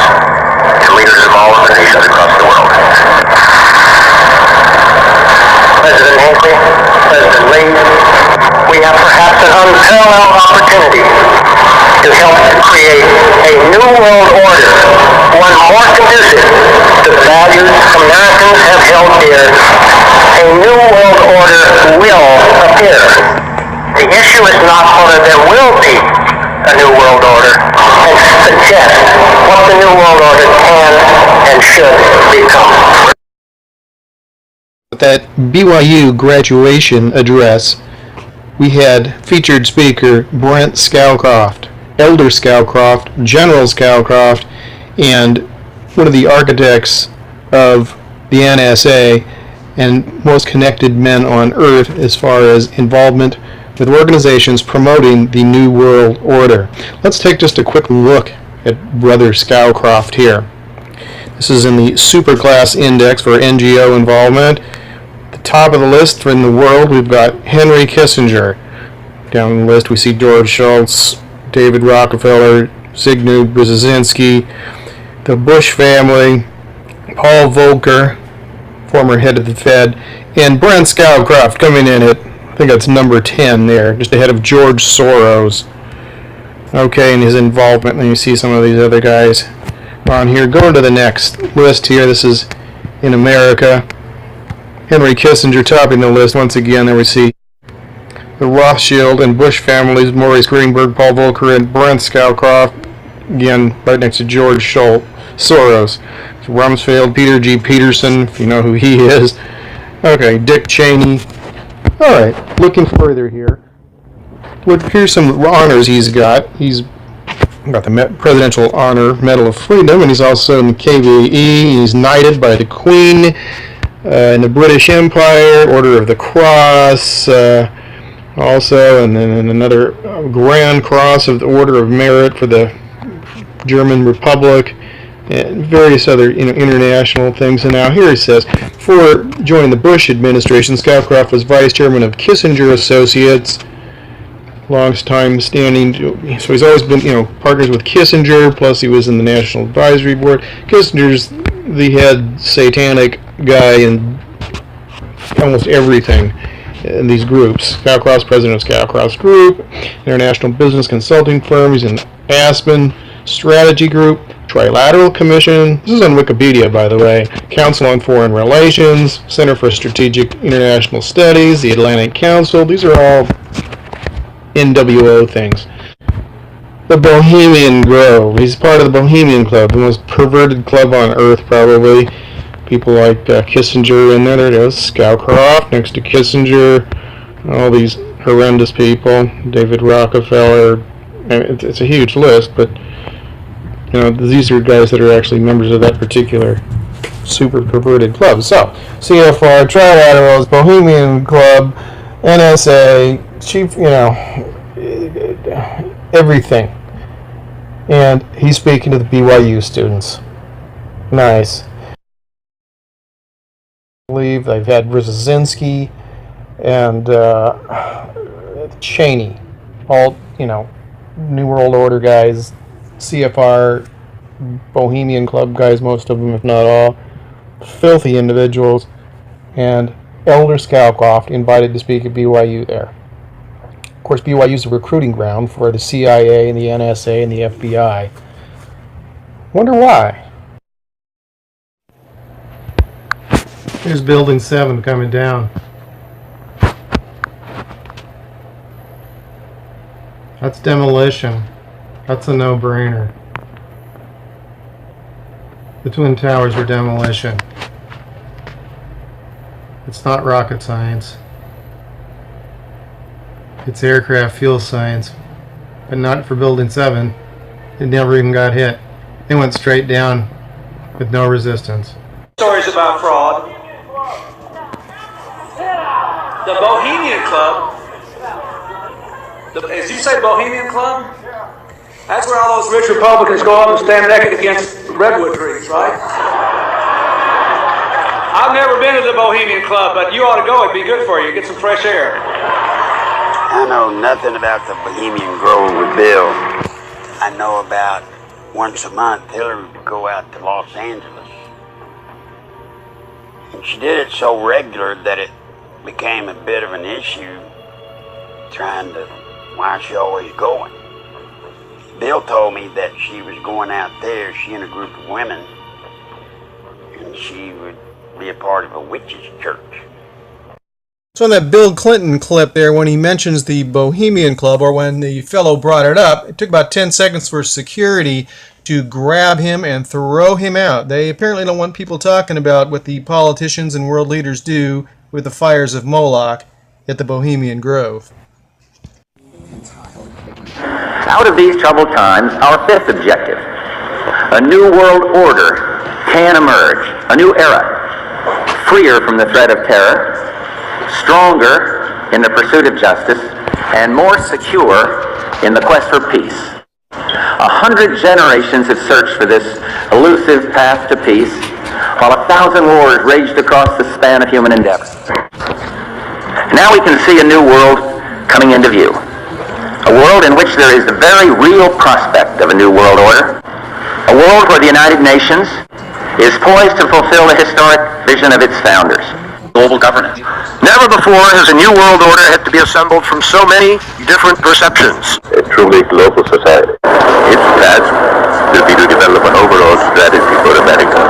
and leaders of all of the nations across the world. President Hinckley, President Lee, we have perhaps an unparalleled opportunity to help create a new world order, one more conducive to the values Americans have held dear. A new world order will appear. The issue is not whether there will be a new world order, and suggest what the new world order can and should become. That BYU graduation address, we had featured speaker Brent Scowcroft, Elder Scowcroft, General Scowcroft, and one of the architects of the NSA and most connected men on earth as far as involvement with organizations promoting the New World Order. Let's take just a quick look at Brother Scowcroft here. This is in the Superclass Index for NGO involvement. At the top of the list in the world, we've got Henry Kissinger. Down the list, we see George Shultz, David Rockefeller, Zbigniew Brzezinski, the Bush family, Paul Volcker, former head of the Fed, and Brent Scowcroft coming in at, I think that's number 10 there, just ahead of George Soros. Okay, and his involvement, and you see some of these other guys on here. Going to the next list here, this is in America. Henry Kissinger topping the list once again. There we see the Rothschild and Bush families, Maurice Greenberg, Paul Volcker, and Brent Scowcroft, again right next to George Soros. Rumsfeld, Peter G. Peterson, if you know who he is. Okay, Dick Cheney. Alright, looking further here. Here's some honors he's got. He's got the Presidential Honor Medal of Freedom, and he's also in the KVE. He's knighted by the Queen in the British Empire, Order of the Cross, also, and then another Grand Cross of the Order of Merit for the German Republic, and various other international things. And now here he says, before joining the Bush administration, Scowcroft was vice chairman of Kissinger Associates, long time standing, so he's always been, partners with Kissinger, plus he was in the National Advisory Board. Kissinger's the head satanic guy in almost everything in these groups. Scowcroft's president of Scowcroft's Group, International Business Consulting Firm. He's in Aspen Strategy Group, Trilateral Commission. This is on Wikipedia, by the way. Council on Foreign Relations, Center for Strategic International Studies, the Atlantic Council. These are all NWO things. The Bohemian Grove. He's part of the Bohemian Club, the most perverted club on earth, probably. People like Kissinger in there. There it is. Scowcroft next to Kissinger. All these horrendous people. David Rockefeller. It's a huge list, but these are guys that are actually members of that particular super perverted club. So, CFR, Trilaterals, Bohemian Club, NSA, Chief, everything. And he's speaking to the BYU students. Nice. I believe they've had Brzezinski and Cheney, all, New World Order guys, CFR, Bohemian Club guys, most of them, if not all, filthy individuals, and Elder Scowcroft invited to speak at BYU there. Of course, BYU is a recruiting ground for the CIA and the NSA and the FBI. Wonder why. Here's Building 7 coming down. That's demolition. That's a no-brainer. The Twin Towers are demolition. It's not rocket science. It's aircraft fuel science. but not for Building 7. It never even got hit. It went straight down with no resistance. Stories about fraud. The Bohemian Club. As you say, Bohemian Club? That's where all those rich Republicans go up and stand naked against redwood trees, right? I've never been to the Bohemian Club, but you ought to go. It'd be good for you. Get some fresh air. I know nothing about the Bohemian Grove with Bill. I know about once a month Hillary would go out to Los Angeles. And she did it so regular that it became a bit of an issue trying to, why is she always going? Bill told me that she was going out there, she and a group of women, and she would be a part of a witch's church. So in that Bill Clinton clip there, when he mentions the Bohemian Club, or when the fellow brought it up, it took about 10 seconds for security to grab him and throw him out. They apparently don't want people talking about what the politicians and world leaders do with the fires of Moloch at the Bohemian Grove. Out of these troubled times, our fifth objective, a new world order can emerge, a new era, freer from the threat of terror, stronger in the pursuit of justice, and more secure in the quest for peace. 100 generations have searched for this elusive path to peace, while 1,000 wars raged across the span of human endeavor. Now we can see a new world coming into view. A world in which there is the very real prospect of a new world order. A world where the United Nations is poised to fulfill the historic vision of its founders. Global governance. Never before has a new world order had to be assembled from so many different perceptions. A truly global society. Its task will be to develop an overall strategy for America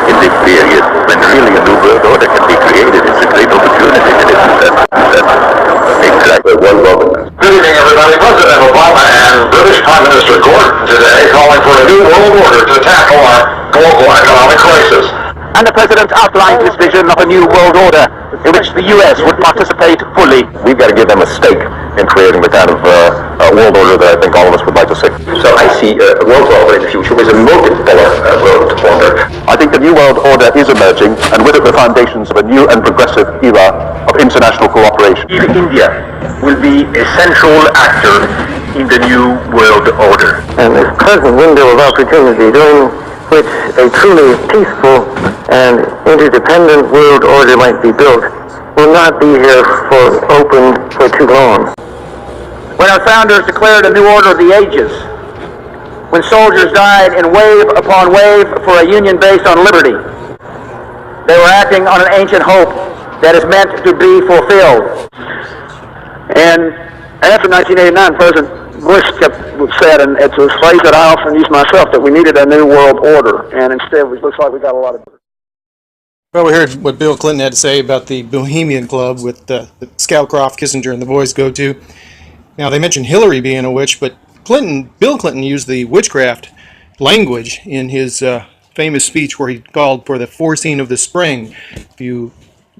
in this period when really a new world order can be created. It's a great opportunity, and it's exactly one government. Good evening, everybody. President Obama and British Prime Minister Gordon today calling for a new world order to tackle our global economic crisis. And the President outlined his vision of a new world order in which the U.S. would participate fully. We've got to give them a stake in creating the kind of world order that I think all of us would like to see. So I see a world order in the future with a multipolar world order. I think the new world order is emerging, and with it the foundations of a new and progressive era of international cooperation. India will be a central actor in the new world order. And this present window of opportunity during which a truly peaceful and interdependent world order might be built will not be here for too long. When our founders declared a new order of the ages, when soldiers died in wave upon wave for a union based on liberty, they were acting on an ancient hope that is meant to be fulfilled. And after 1989, President Bush said, and it's a phrase that I often use myself, that we needed a new world order, and instead it looks like we got a lot of... Well, we heard what Bill Clinton had to say about the Bohemian Club with that Scowcroft, Kissinger, and the boys go to. Now, they mentioned Hillary being a witch, but Bill Clinton used the witchcraft language in his famous speech where he called for the forcing of the spring. If you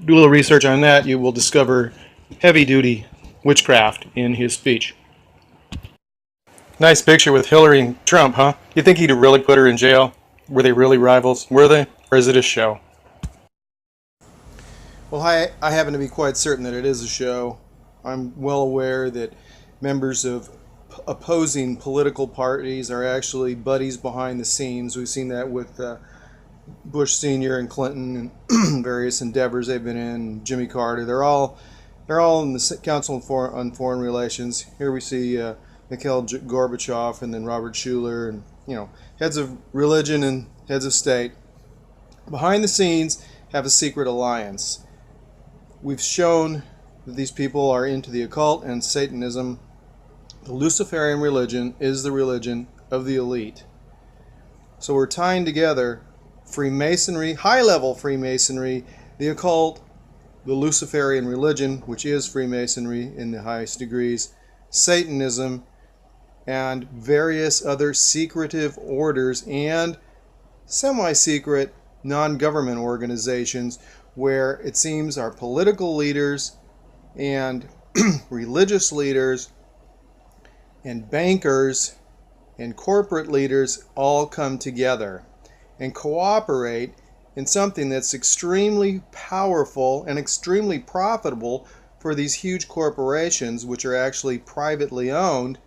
do a little research on that, you will discover heavy-duty witchcraft in his speech. Nice picture with Hillary and Trump, huh? You think he'd really put her in jail? Were they really rivals? Were they? Or is it a show? Well, I happen to be quite certain that it is a show. I'm well aware that members of opposing political parties are actually buddies behind the scenes. We've seen that with Bush Sr. and Clinton and various endeavors they've been in, Jimmy Carter. They're all in the Council on Foreign Relations. Here we see Mikhail Gorbachev and then Robert Schuller, and heads of religion and heads of state behind the scenes have a secret alliance. We've shown that these people are into the occult and Satanism. The Luciferian religion is the religion of the elite. So we're tying together Freemasonry, high-level Freemasonry, the occult, the Luciferian religion, which is Freemasonry in the highest degrees, Satanism, and various other secretive orders and semi-secret non-government organizations where it seems our political leaders and religious leaders and bankers and corporate leaders all come together and cooperate in something that's extremely powerful and extremely profitable for these huge corporations, which are actually privately owned,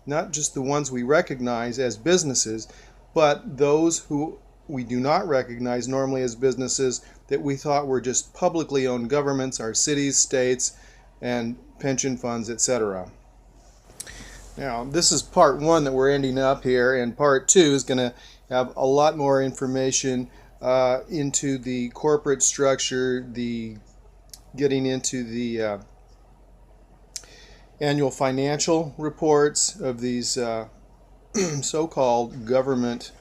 not just the ones we recognize as businesses, but those who we do not recognize normally as businesses that we thought were just publicly owned governments, our cities, states, and pension funds, etc. Now, this is part one that we're ending up here, and part two is going to have a lot more information into the corporate structure, getting into the annual financial reports of these so-called government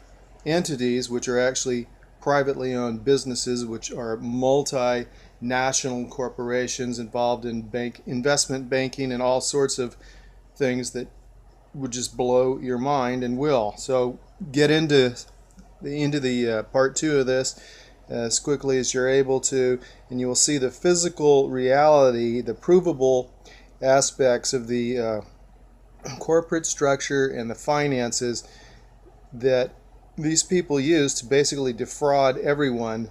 entities, which are actually privately owned businesses, which are multinational corporations involved in investment banking and all sorts of things that would just blow your mind and will. So get into the part two of this as quickly as you're able to, and you will see the physical reality, the provable aspects of the corporate structure and the finances that these people use to basically defraud everyone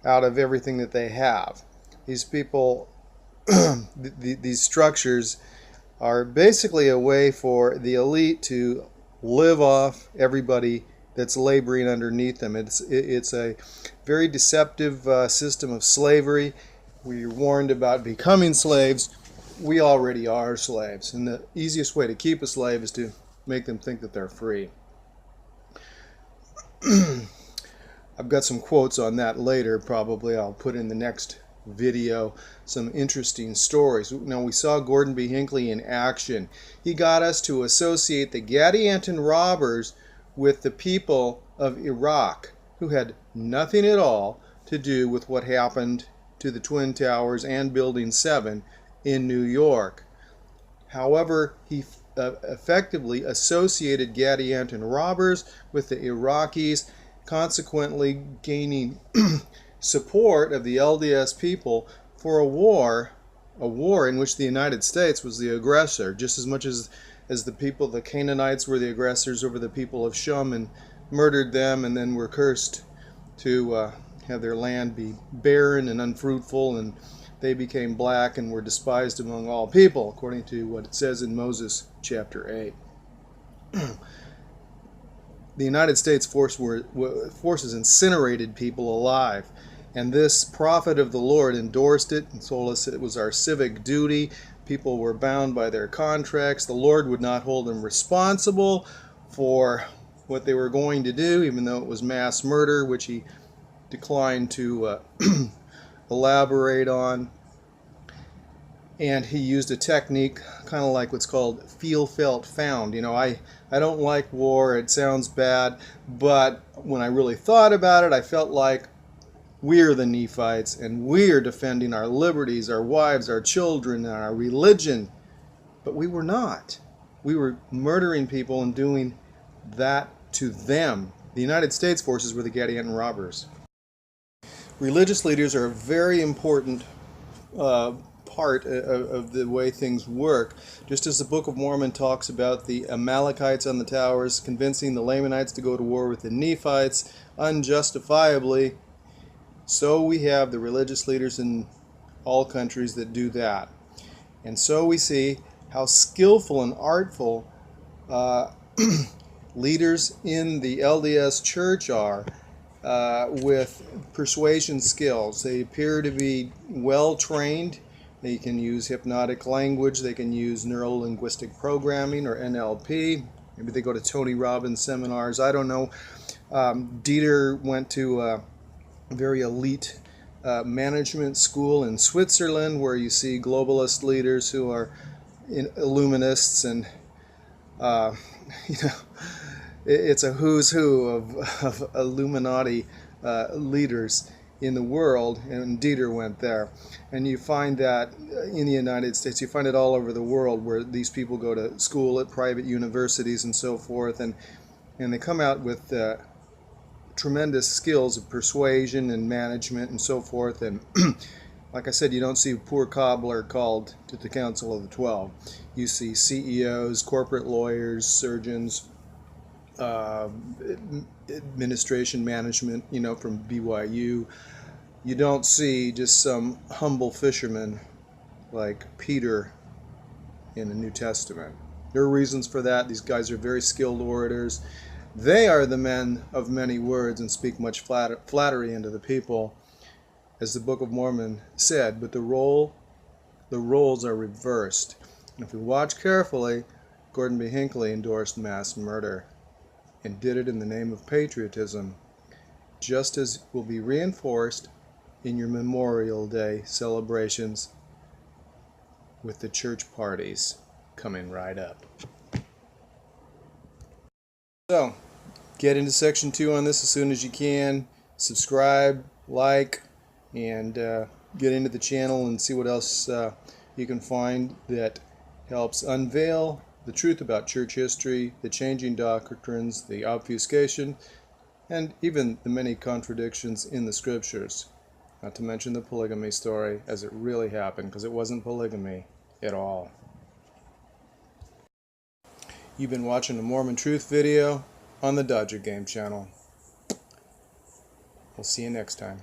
out of everything that they have. These people, these structures are basically a way for the elite to live off everybody that's laboring underneath them. It's a very deceptive system of slavery. We're warned about becoming slaves. We already are slaves, and the easiest way to keep a slave is to make them think that they're free. I've got some quotes on that later, probably I'll put in the next video, some interesting stories. Now, we saw Gordon B. Hinckley in action. He got us to associate the Gadianton robbers with the people of Iraq, who had nothing at all to do with what happened to the Twin Towers and Building 7 in New York. However, he effectively associated Gadianton robbers with the Iraqis, consequently gaining support of the LDS people for a war in which the United States was the aggressor, just as much as the Canaanites were the aggressors over the people of Shum and murdered them, and then were cursed to have their land be barren and unfruitful, and they became black and were despised among all people, according to what it says in Moses chapter 8. The United States forces incinerated people alive, and this prophet of the Lord endorsed it and told us it was our civic duty. People were bound by their contracts. The Lord would not hold them responsible for what they were going to do, even though it was mass murder, which he declined to elaborate on. And he used a technique kind of like what's called feel, felt, found. You know, I don't like war. It sounds bad. But when I really thought about it, I felt like we're the Nephites, and we're defending our liberties, our wives, our children, and our religion. But we were not. We were murdering people and doing that to them. The United States forces were the Gadianton robbers. Religious leaders are a very important part of the way things work. Just as the Book of Mormon talks about the Amalekites on the towers convincing the Lamanites to go to war with the Nephites unjustifiably, so we have the religious leaders in all countries that do that. And so we see how skillful and artful leaders in the LDS Church are with persuasion skills. They appear to be well trained. They can use hypnotic language. They can use neuro-linguistic programming or NLP. Maybe they go to Tony Robbins seminars. I don't know. Dieter went to a very elite management school in Switzerland, where you see globalist leaders who are Illuminists, and it's a who's who of Illuminati leaders in the world, and Dieter went there. And you find that in the United States, you find it all over the world, where these people go to school at private universities and so forth, and they come out with tremendous skills of persuasion and management and so forth. And Like I said, you don't see a poor cobbler called to the Council of the 12. You see CEOs, corporate lawyers, surgeons, administration management, from BYU. You don't see just some humble fisherman like Peter in the New Testament. There are reasons for that. These guys are very skilled orators. They are the men of many words and speak much flattery into the people, as the Book of Mormon said, but the roles are reversed. And if we watch carefully, Gordon B. Hinckley endorsed mass murder and did it in the name of patriotism, just as will be reinforced in your Memorial Day celebrations with the church parties coming right up. So, get into section 2 on this as soon as you can. Subscribe, like, and get into the channel and see what else you can find that helps unveil the truth about church history, the changing doctrines, the obfuscation, and even the many contradictions in the scriptures. Not to mention the polygamy story as it really happened, because it wasn't polygamy at all. You've been watching a Mormon Truth video on the Dodger Game channel. We'll see you next time.